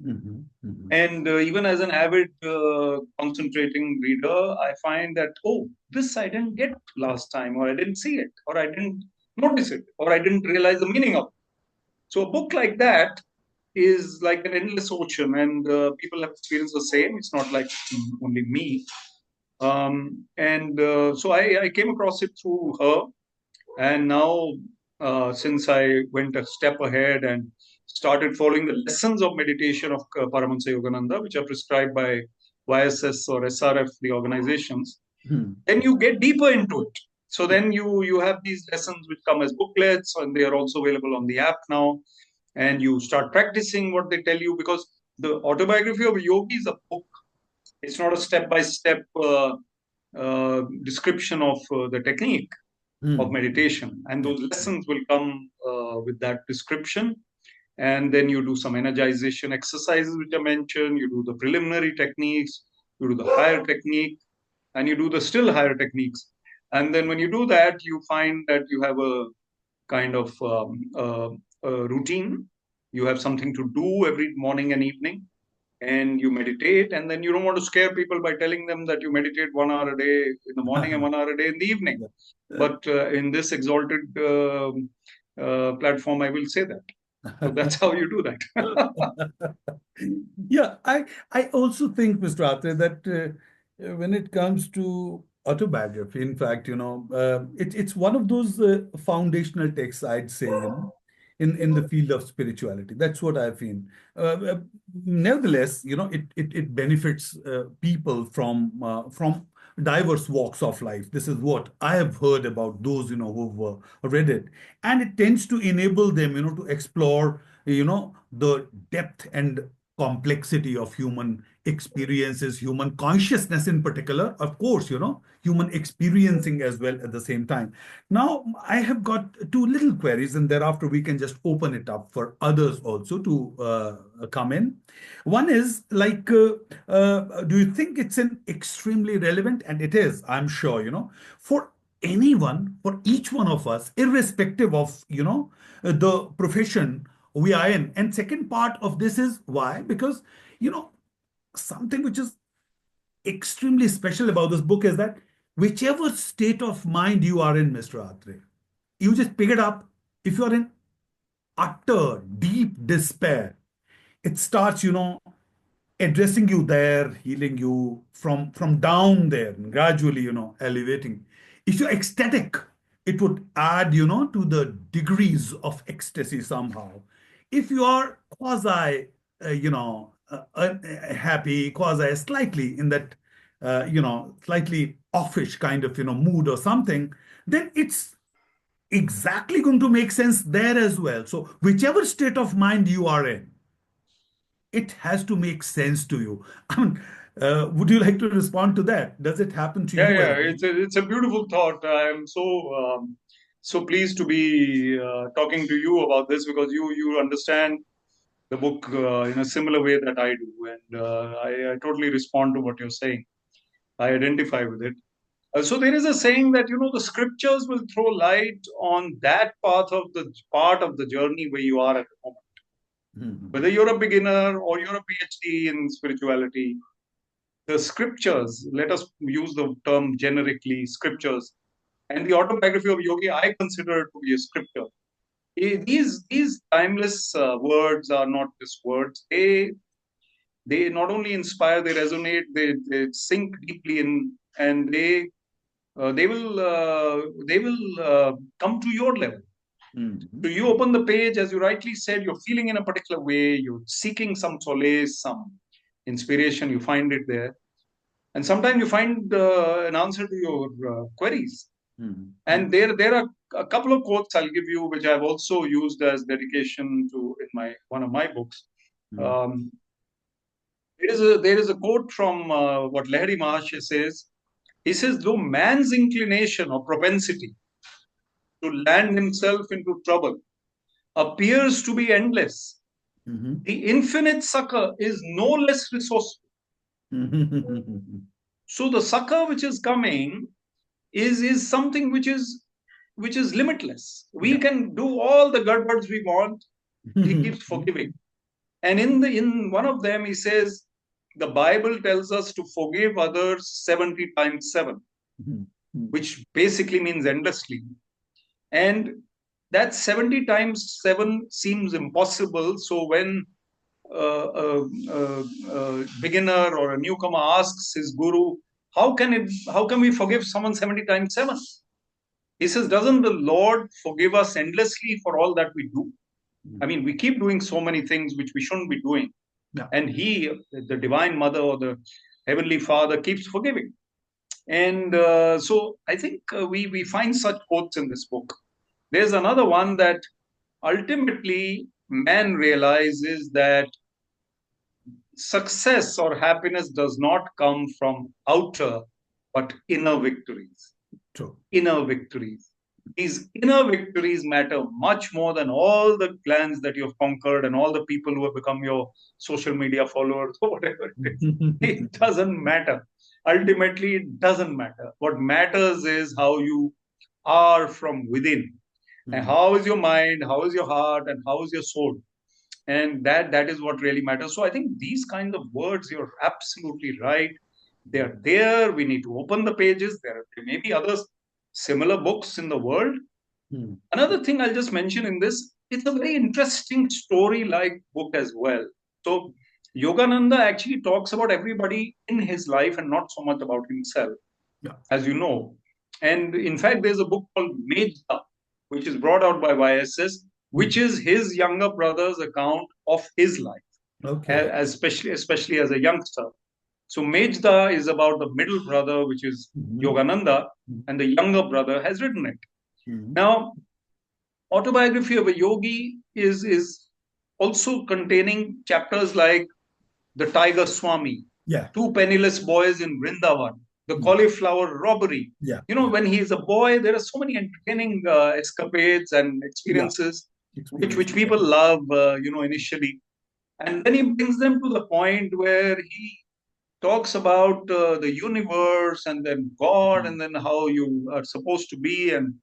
Mm-hmm. Mm-hmm. And even as an avid concentrating reader, I find that, oh, this I didn't get last time, or I didn't see it, or I didn't notice it, or I didn't realize the meaning of it. So a book like that is like an endless ocean, and people have experienced the same. It's not like only me. So I came across it through her, and now since I went a step ahead and started following the lessons of meditation of Paramahansa Yogananda, which are prescribed by YSS or SRF, the organizations, Mm-hmm. then you get deeper into it. So then you have these lessons which come as booklets, and they are also available on the app now. And you start practicing what they tell you, because the Autobiography of Yogi is a book. It's not a step-by-step description of the technique of meditation, and Yeah. those lessons will come with that description. And then you do some energization exercises which I mentioned. You do the preliminary techniques, you do the higher technique, and you do the still higher techniques. And then when you do that, you find that you have a kind of routine. You have something to do every morning and evening, and you meditate. And then you don't want to scare people by telling them that you meditate 1 hour a day in the morning and 1 hour a day in the evening. But in this exalted platform, I will say that. So that's how you do that. Yeah, I also think, Mr. Atre, that when it comes to autobiography, in fact, it's one of those foundational texts, I'd say, in the field of spirituality. That's what I feel. Uh, Nevertheless, it benefits people from diverse walks of life. This is what I have heard about those, who've read it, and it tends to enable them, to explore, the depth and complexity of human experiences, human consciousness in particular, of course, human experiencing as well at the same time. Now, I have got two little queries, and thereafter we can just open it up for others also to come in. One is like, do you think it's an extremely relevant, and it is, I'm sure, for anyone, for each one of us, irrespective of, the profession we are in. And second part of this is why? Because, something which is extremely special about this book is that whichever state of mind you are in, Mr. Atre, you just pick it up. If you are in utter deep despair, it starts, addressing you there, healing you from down there, and gradually, elevating. If you're ecstatic, it would add, to the degrees of ecstasy somehow. If you are quasi, happy, quasi slightly in that, slightly offish kind of, mood or something, then it's exactly going to make sense there as well. So whichever state of mind you are in, it has to make sense to you. I mean, would you like to respond to that? Does it happen to Yeah, you as yeah, well? it's a beautiful thought. I'm so pleased to be talking to you about this, because you understand the book in a similar way that I do, and I totally respond to what you're saying. I identify with it. So there is a saying that the scriptures will throw light on that part of the journey where you are at the moment. Mhm. Whether you're a beginner or you're a PhD in spirituality, the scriptures, let us use the term generically, scriptures, and the Autobiography of Yogi, I consider to be a scripture. These timeless words are not just words. They not only inspire, they resonate, they sink deeply in, and they will come to your level. So Mhm. you open the page, as you rightly said, you're feeling in a particular way, you're seeking some solace, some inspiration, you find it there. And sometimes you find an answer to your queries. And there are a couple of quotes I'll give you, which I've also used as dedication to in one of my books. Um, there is a quote from what Lahiri Maharshi says. He says, though man's inclination or propensity to land himself into trouble appears to be endless, the infinite succor is no less resourceful. So the succor which is coming is something which is limitless. We can do all the gadbads we want. He keeps forgiving. And in one of them, he says, the Bible tells us to forgive others 70 times 7, which basically means endlessly. And that 70 times 7 seems impossible. So when a beginner or a newcomer asks his guru, how can we forgive someone 70 times 7? He says, doesn't the Lord forgive us endlessly for all that we do? I mean, we keep doing so many things which we shouldn't be doing. And He, the Divine Mother or the Heavenly Father, keeps forgiving. And so I think we find such quotes in this book. There's another one that ultimately man realizes that success or happiness does not come from outer, but inner victories. True. Inner victories. These inner victories matter much more than all the clans that you've conquered and all the people who have become your social media followers or whatever it is. It doesn't matter. Ultimately, it doesn't matter. What matters is how you are from within. And how is your mind, how is your heart, and how is your soul? And that is what really matters. So I think these kinds of words, you're absolutely right. They're there. We need to open the pages. There may be other similar books in the world. Another thing I'll just mention in this, it's a very interesting story-like book as well. So Yogananda actually talks about everybody in his life and not so much about himself, as you know. And in fact, there's a book called Mejda, which is brought out by YSS, which is his younger brother's account of his life, especially as a youngster. So Mejda is about the middle brother, which is Yogananda, and the younger brother has written it. Now, Autobiography of a Yogi is also containing chapters like the Tiger Swami, Two Penniless Boys in Vrindavan, the Cauliflower Robbery. When he is a boy, there are so many entertaining escapades and experiences which people love, initially. And then he brings them to the point where he talks about the universe and then God and then how you are supposed to be. And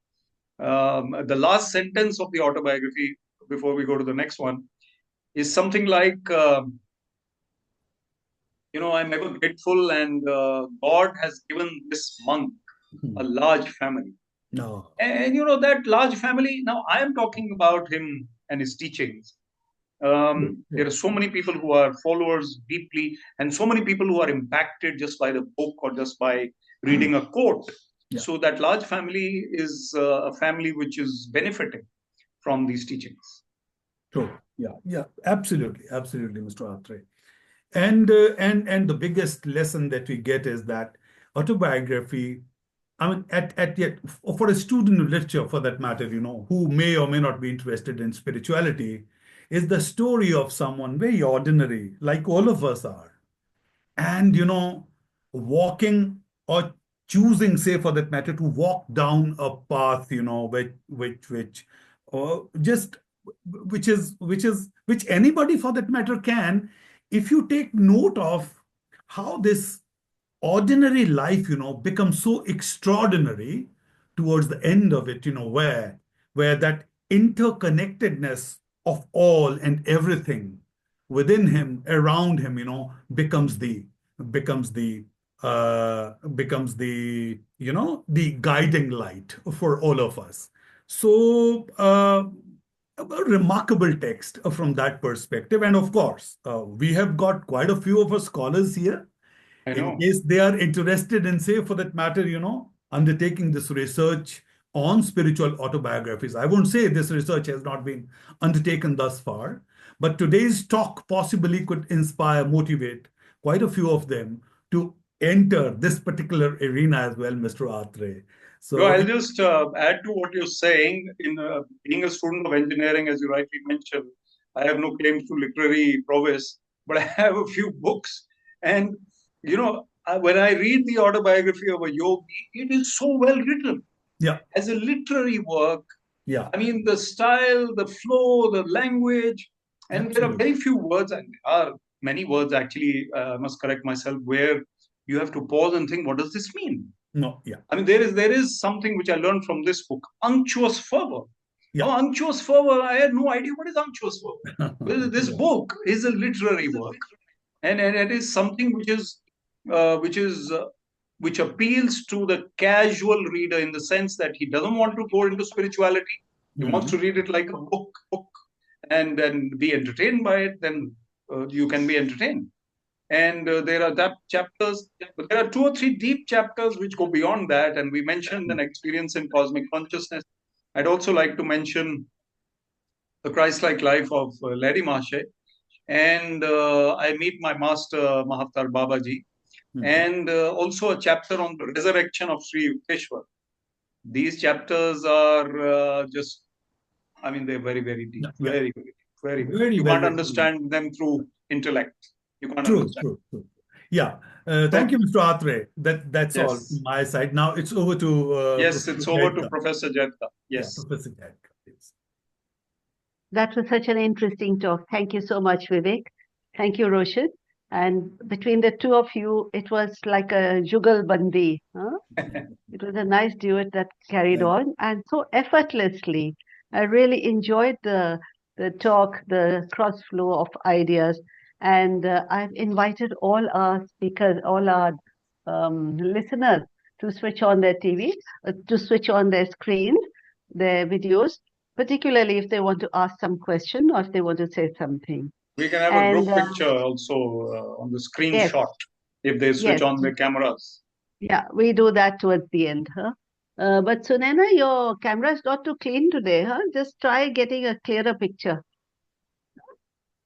the last sentence of the autobiography, before we go to the next one, is something like, I'm ever grateful, and God has given this monk a large family. And that large family, now I am talking about him and his teachings. There are so many people who are followers deeply, and so many people who are impacted just by the book or just by reading a quote. So that large family is a family which is benefiting from these teachings. True. Yeah, absolutely, Mr. Atray. And the biggest lesson that we get is that autobiography, I mean, yet for a student of literature, for that matter, who may or may not be interested in spirituality, is the story of someone very ordinary, like all of us are, and walking or choosing, say, for that matter, to walk down a path, just which anybody for that matter can, if you take note of how this ordinary life, becomes so extraordinary towards the end of it, where that interconnectedness of all and everything within him, around him, becomes the guiding light for all of us. So a remarkable text from that perspective. And of course, we have got quite a few of our scholars here. In case they are interested in, say, for that matter, undertaking this research on spiritual autobiographies. I won't say this research has not been undertaken thus far, but today's talk possibly could inspire, motivate quite a few of them to enter this particular arena as well, Mr. Atray. No, So I'll just add to what you're saying. In being a student of engineering, as you rightly mentioned, I have no claims to literary prowess, but I have a few books. And, when I read the autobiography of a yogi, it is so well written. yeah, As a literary work, yeah, I mean, the style, the flow, the language, and there are absolutely. very few words, and there are many words actually, I must correct myself, where you have to pause and think, what does this mean? No, yeah, I mean, there is something which I learned from this book, unctuous fervor. yeah. Now, unctuous fervor, I had no idea what is unctuous fervor. Well, this Yeah. book is a literary work, and it is something uh, which is uh, which appeals to the casual reader in the sense that he doesn't want to go into spirituality. He wants to Mhm. read it like a book, and then be entertained by it. Then you can be entertained. And there are that chapters, but there are two or three deep chapters which go beyond that. And we mentioned an experience in cosmic consciousness. I'd also like to mention the Christ-like life of Lady Marshe. And I meet my master, Mahatar Babaji, Mhm. and also a chapter on the resurrection of Sri Yukteswar. These chapters are just, I mean, they're very, very deep, Yeah, yeah. very, very, very, very. Very You well can't written. understand them through intellect. You can't True, understand. true, true. Yeah. Thank you, Okay. Mr. Atre. That's all from Yes. my side. Now it's over to Yes, Professor it's over to Jaitka. Professor Jaitka. Yeah, Yes. Professor Jaitka, please. That was such an interesting talk. Thank you so much, Vivek. Thank you, Roshan. And between the two of you, it was like a jugal bandi. Huh? It was a nice duet that carried Thank on and so effortlessly. I really enjoyed the talk, the cross flow of ideas. And I've invited all our speakers, all our listeners to switch on their TV, to switch on their screens, their videos, particularly if they want to ask some question or if they want to say something. We can have a And group picture also on the yes, screenshot if they switch yes, on their cameras. yeah, we do that towards the end, huh? But Sunena, your camera is not too clean today, huh? Just try getting a clearer picture.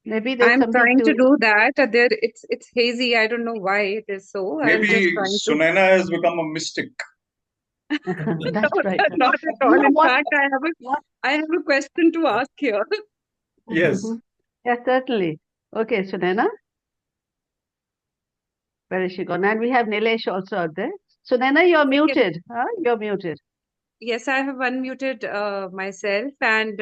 Maybe there's I'm something trying to to. do that. It's hazy. I don't know why it is so. I'm just Maybe trying to. Sunaina has become a mystic. That's right. Not at You all. know In what? fact, What? I have a question to ask here. Yes. Yeah, certainly. Okay, Sunena, where is she gone? And we have Nilesh also out there. Sunena, you're Yes, muted, huh? You're muted. yes, I have unmuted myself. And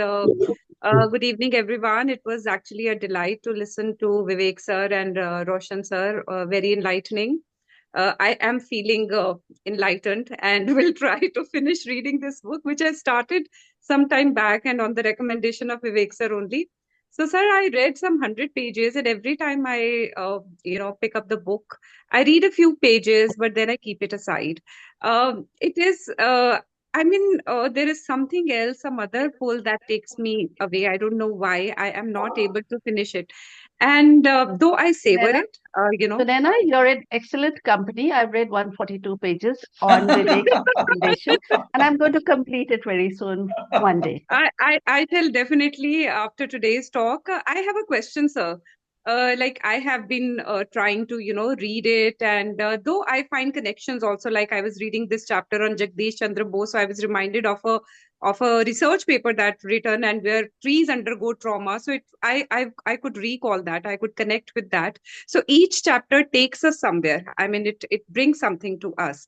good evening, everyone. It was actually a delight to listen to Vivek sir and Roshan sir. Very enlightening. I am feeling enlightened and will try to finish reading this book, which I started some time back and on the recommendation of Vivek sir only. So, sir, I read some 100 pages, and every time I, pick up the book, I read a few pages, but then I keep it aside. It is, there is something else, some other pull that takes me away. I don't know why I am not able to finish it. And though I savor Sunena, it, Sunena, you're in excellent company. I've read 142 pages on Vivek's recommendation, and I'm going to complete it very soon, one day. I tell definitely after today's talk. I have a question, sir. Like I have been trying to, read it, and though I find connections also. Like I was reading this chapter on Jagdish Chandra Bose, so I was reminded of a research paper that written and where trees undergo trauma. So I could recall that. I could connect with that. So each chapter takes us somewhere. I mean, it brings something to us.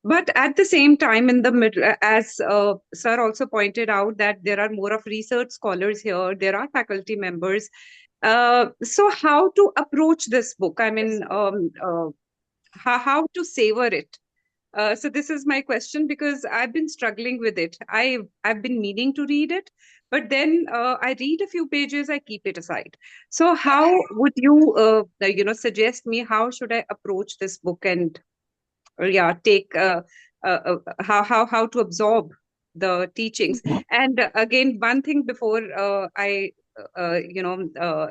But at the same time, in the middle, as sir also pointed out, that there are more of research scholars here, there are faculty members. So how to approach this book? I mean, how to savor it? So this is my question because I've been struggling with it. I've been meaning to read it, but then I read a few pages, I keep it aside. So how would you, suggest me? How should I approach this book and yeah, take how to absorb the teachings? And again, one thing before I uh, you know uh,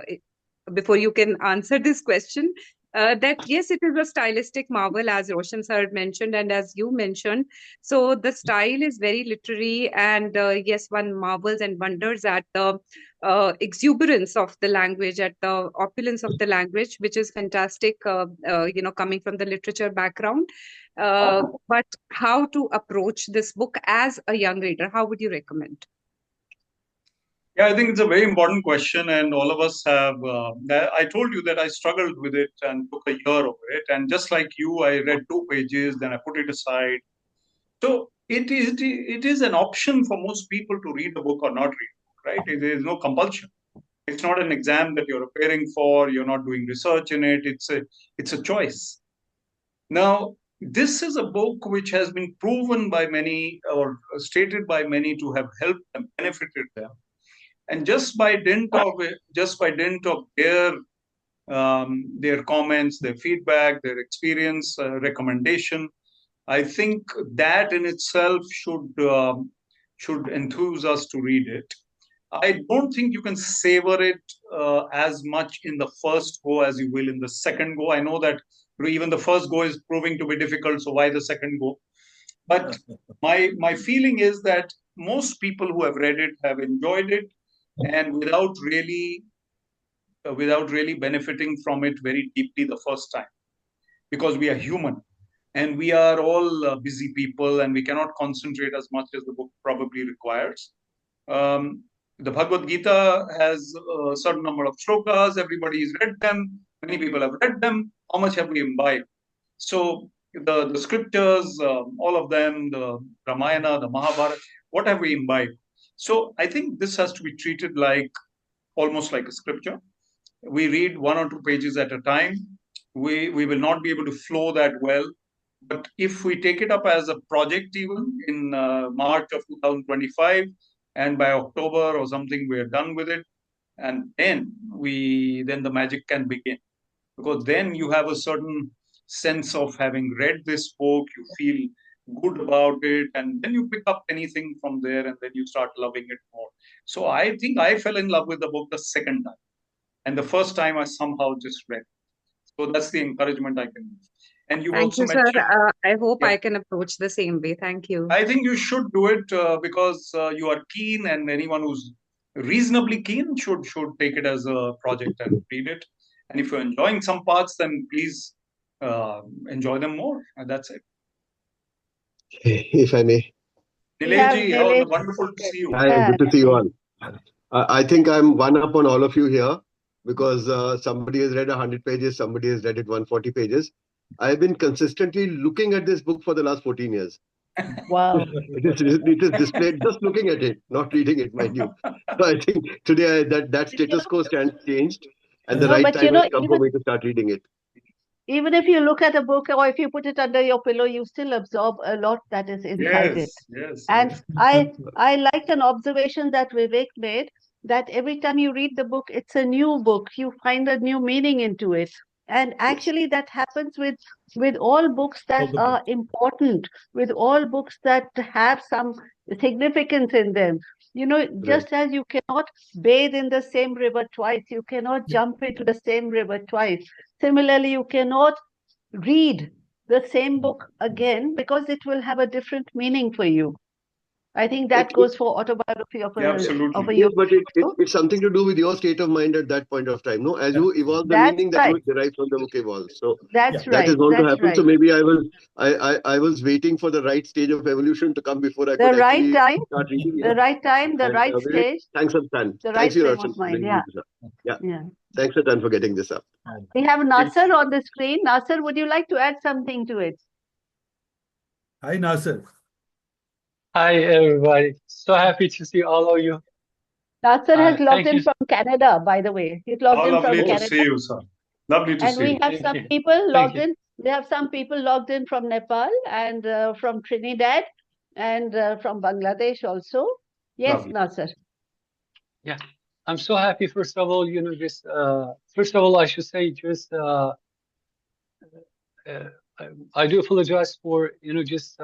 before you can answer this question, that yes, it is a stylistic marvel, as Roshan sir had mentioned, and as you mentioned. So the style is very literary, and yes, one marvels and wonders at the exuberance of the language, at the opulence of the language, which is fantastic. Coming from the literature background. But how to approach this book as a young reader? How would you recommend? Yeah, I think it's a very important question, and all of us have. I told you that I struggled with it and took a year over it, and just like you, I read 2 pages, then I put it aside. So it is an option for most people to read the book or not read the book, right? There is no compulsion. It's not an exam that you're preparing for. You're not doing research in it. It's a choice. Now, this is a book which has been proven by many or stated by many to have helped them, benefited them, and just by dint of their comments, their feedback, their experience, recommendation, I think that in itself should enthuse us to read it. I don't think you can savor it as much in the first go as you will in the second go. I know that even the first go is proving to be difficult, so why the second go? But my feeling is that most people who have read it have enjoyed it, and without really benefiting from it very deeply the first time, because we are human and we are all busy people and we cannot concentrate as much as the book probably requires. The Bhagavad Gita has a certain number of shlokas. Everybody has read them. Many people have read them. How much have we imbibed? So the scriptures, all of them, the Ramayana, the Mahabharata, what have we imbibed? So I think this has to be treated like almost like a scripture. We read 1 or 2 pages at a time. We will not be able to flow that well. But if we take it up as a project even in March of 2025, and by October or something we are done with it, and then the magic can begin, because then you have a certain sense of having read this book, you feel good about it, and then you pick up anything from there, and then you start loving it more. So I think I fell in love with the book the second time, and the first time I somehow just read. So that's the encouragement I can give. And you Thank also you, sir. mentioned, I hope yeah, I can approach the same way. Thank you. I think you should do it because you are keen, and anyone who's reasonably keen should take it as a project and read it. And if you're enjoying some parts, then please enjoy them more. And that's it. If I may. We have Nilesh ji, Nilesh. wonderful to see you. Hi, Yeah, good to see you all. I think I'm one up on all of you here because somebody has read 100 pages, somebody has read it 140 pages. I've been consistently looking at this book for the last 14 years. Wow. It is displayed just looking at it, not reading it, mind you. So I think today that status quo stands changed, and the No, right but time has come for me to start reading it. even if you look at a book or if you put it under your pillow, you still absorb a lot that is inside it. Yes. And I liked an observation that Vivek made, that every time you read the book, it's a new book. You find a new meaning into it. And actually that happens with all books that All the are books. important, with all books that have some significance in them. You know, just as you cannot bathe in the same river twice, you cannot jump into the same river twice. Similarly, you cannot read the same book again because it will have a different meaning for you. I think that goes for Autobiography of Yeah, a absolutely. Yes, Yogi. but it's something to do with your state of mind at that point of time. No, as you evolve, the That's meaning that right. you derive from the book evolves. So That's that is right. going to That's happen. So right. maybe I was waiting for the right stage of evolution to come before I The could right actually time, start reading the it. right time, the And right Vivek, stage, thanks a ton. the Thanks right you, frame Roshan, of for mind. bringing Yeah. this up. Yeah, Yeah. thanks a ton for getting this up. We have Nasser on the screen. Nasser, would you like to add something to it? Hi, Nasser. Hi, everybody. So happy to see all of you. Nasser has logged Thank in you. from Canada, by the way. He's logged How in from lovely to Canada. see you, sir. Lovely to And see we you. have Thank some you. people Thank logged you. in. We have some people logged in from Nepal and from Trinidad and from Bangladesh also. Yes, Lovely. Nasser. Yeah, I'm so happy. First of all, just first of all, I should say just I do apologize for just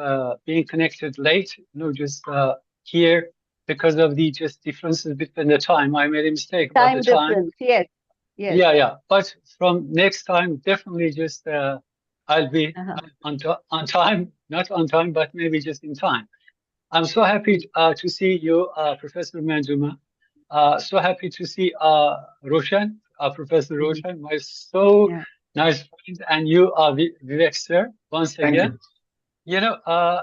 being connected late. Just here because of the just differences between the time. I made a mistake about Time the time. difference, yes. Yes. Yeah. But from next time, definitely just I'll be on time, not on time, but maybe just in time. I'm so happy to see you, Professor Manjuma. So happy to see Roshan, Professor Roshan, my Yeah. nice friend, and you, Vivek sir, once Thank again. you. You know,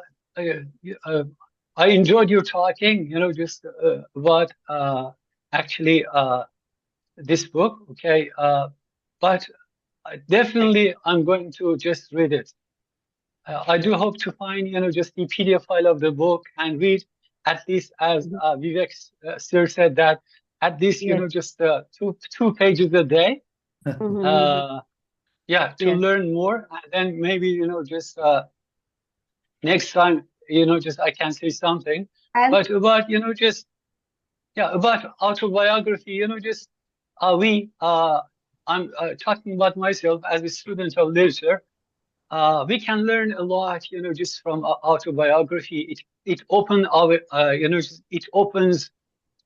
I enjoyed your talking, just about actually this book, okay? But definitely I'm going to just read it. I do hope to find, just the PDF file of the book and read at least, as Vivek sir said, that at least, Yes. just two pages a day. Mhm. Yeah, to Yes. learn more, and then maybe, just next time, just I can say something. And But about, just about autobiography, just I'm talking about myself as a student of literature. We can learn a lot, just from autobiography. It open our, it opens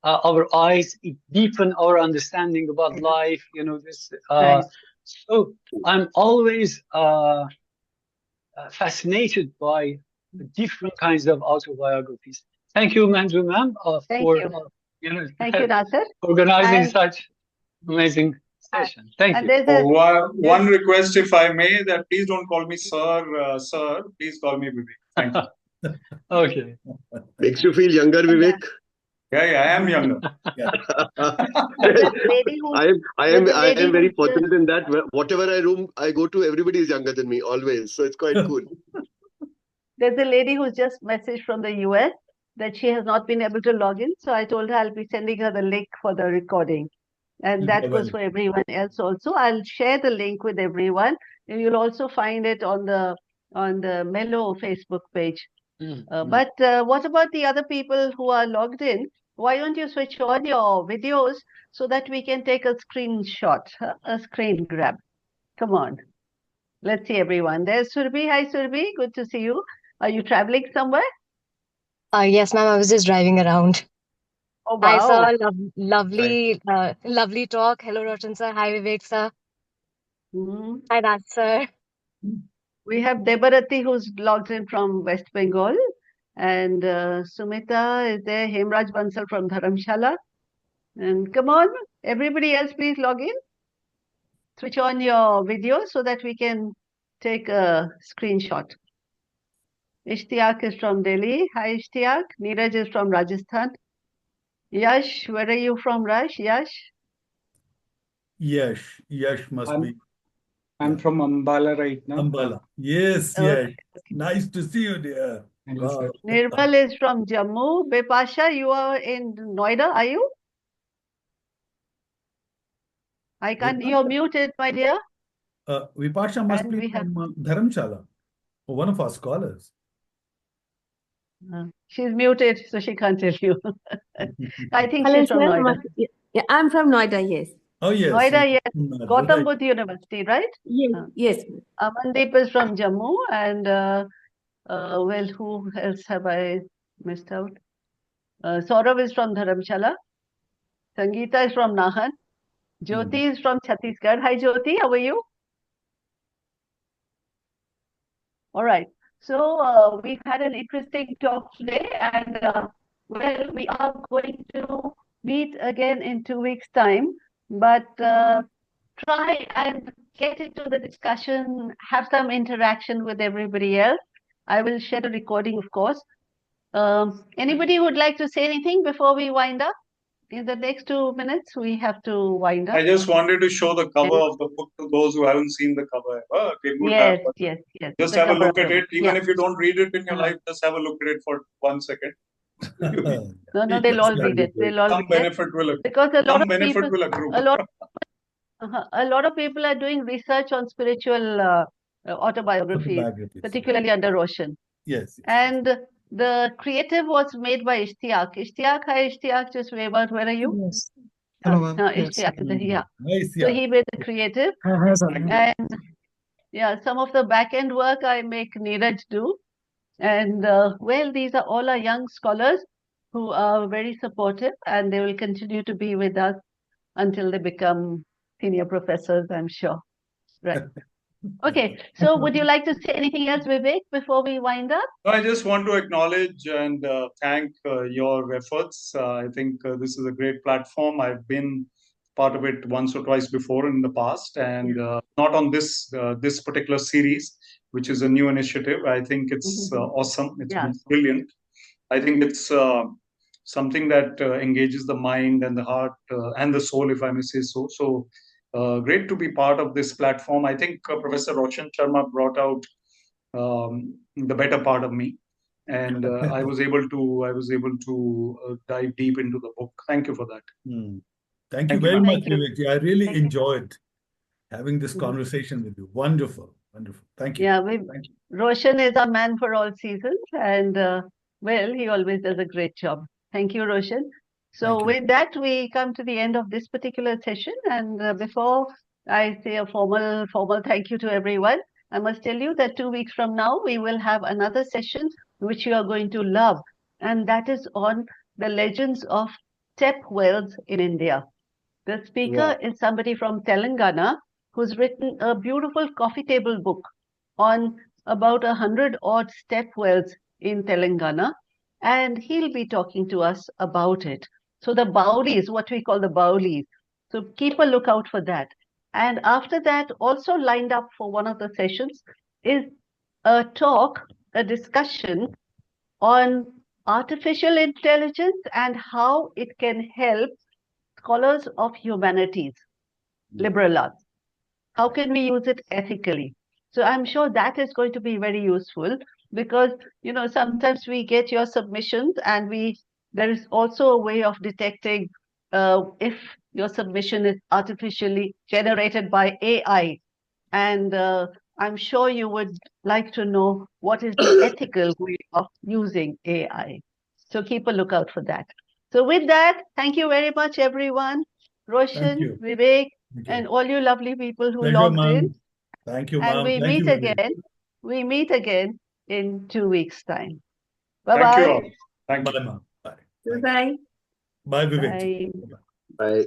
our eyes. It deepen our understanding about life. Just right. so I'm always fascinated by different kinds of autobiographies. Thank you, Manju ma'am, Thank for you. you know Thank you, Nasser. organizing And such amazing session. Thank and you. there's Oh, a one request, if I may, that please don't call me sir, sir. Please call me Vivek. Thank you. Okay. Makes you feel younger, Vivek. Yeah, I am younger. Yeah. there's a lady who's I there's a am lady very who's fortunate in that whatever room I go to, everybody is younger than me always. So it's quite cool. there's a lady who's just messaged from the US that she has not been able to log in. So I told her I'll be sending her the link for the recording. And that goes for everyone else also. I'll share the link with everyone. And you'll also find it on the Melow Facebook page. But what about the other people who are logged in? Why don't you switch on your videos so that we can take a screenshot, a screen grab? Come on. Let's see everyone. There's Surbi. Hi, Surbi. Good to see you. Are you traveling somewhere? Yes, ma'am. I was just driving around. Oh, Hi, sir. wow. Lovely talk. Hello, Roshan sir. Hi, Vivek sir. Mhm. Hi, Raj sir. We have Debarati who's logged in from West Bengal. And Sumita is there. Hemraj Bansal from Dharamshala. And come on, everybody else, please log in. Switch on your video so that we can take a screenshot. Ishtiaq is from Delhi. Hi, Ishtiaq. Neeraj is from Rajasthan. Yash, where are you from, Raj? Yash? Yash must be I'm from Ambala right now. Ambala. Yes. Okay. Nice to see you, dear. Hello, sir. Wow. Nirmal is from Jammu. Bipasha, you are in Noida, are you? I can't, you're muted, my dear. Vipasha must And be we have, from Dharamshala, one of our scholars. she's muted, so she can't tell you. I think Hello, she's from sir. Noida. Yeah, I'm from Noida, yes. Oh, yes. Noida, yes. From Noida, Gautam right. Buddha University, right? Yes, yes. Amandeep is from Jammu, and well, who else have I missed out? Saurav is from Dharamshala. Sangeeta is from Nahan. Jyoti is from Chhattisgarh. Hi, Jyoti, how are you? All right. So we've had an interesting talk today, and well, we are going to meet again in 2 weeks' time, but try and get into the discussion, have some interaction with everybody else. I will share the recording, of course. Anybody who would like to say anything before we wind up? In the next 2 minutes, we have to wind up. I just wanted to show the cover of the book to those who haven't seen the cover ever. They would have. Yes. Just The have a cover look of at the it. book. Even Yeah. if you don't read it in your life, just have a look at it for 1 second. No, they'll all read it. They'll all Some read it. benefit will accrue. Because a lot Some of benefit people, will accrue. a lot of people are doing research on spiritual autobiographies, Autobiographies. particularly under Roshan. Yes. And the creative was made by Ishtiaq. Ishtiaq, hi Ishtiaq, just wave out. Where are you? Yes. Hello, ma'am. Yes. Ishtiaq, yeah. Nice, So yeah. he made the creative. Hi, sir. And yeah, some of the back end work I make Neeraj do. And well, these are all our young scholars who are very supportive, and they will continue to be with us until they become senior professors, I'm sure. Right. Okay. So would you like to say anything else, Vivek, before we wind up? I just want to acknowledge and thank your efforts. I think this is a great platform. I've been part of it once or twice before in the past, and not on this particular series, which is a new initiative. I think it's awesome. It's brilliant. I think it's something that engages the mind and the heart and the soul, if I may say so. So great to be part of this platform. I think Professor Roshan Sharma brought out the better part of me, and I was able to dive deep into the book. Thank you for that. Thank you very much, Vivek. I really enjoyed having this conversation with you. Wonderful, wonderful. Thank you. Yeah, Thank you. Roshan is our man for all seasons, and well, he always does a great job. Thank you, Roshan. So with that, we come to the end of this particular session. And before I say a formal thank you to everyone, I must tell you that 2 weeks from now, we will have another session which you are going to love. And that is on the legends of step wells in India. The speaker is somebody from Telangana who's written a beautiful coffee table book on about 100 odd step wells in Telangana. And he'll be talking to us about it. So the Baulis, what we call the Baulis. So keep a lookout for that. And after that, also lined up for one of the sessions is a discussion on artificial intelligence and how it can help scholars of humanities, liberal arts. How can we use it ethically? So I'm sure that is going to be very useful because, you know, sometimes we get your submissions and there is also a way of detecting if your submission is artificially generated by AI. And I'm sure you would like to know what is the ethical way of using AI. So keep a lookout for that. So with that, thank you very much, everyone. Roshan, Vivek, and all you lovely people who logged in. Thank you, and ma'am. we Thank meet you, again. We meet again in 2 weeks' time. Bye-bye. Thank you all. Thank you. Bye, ma'am. Bye. Bye. Bye, Vivek. Bye. Bye.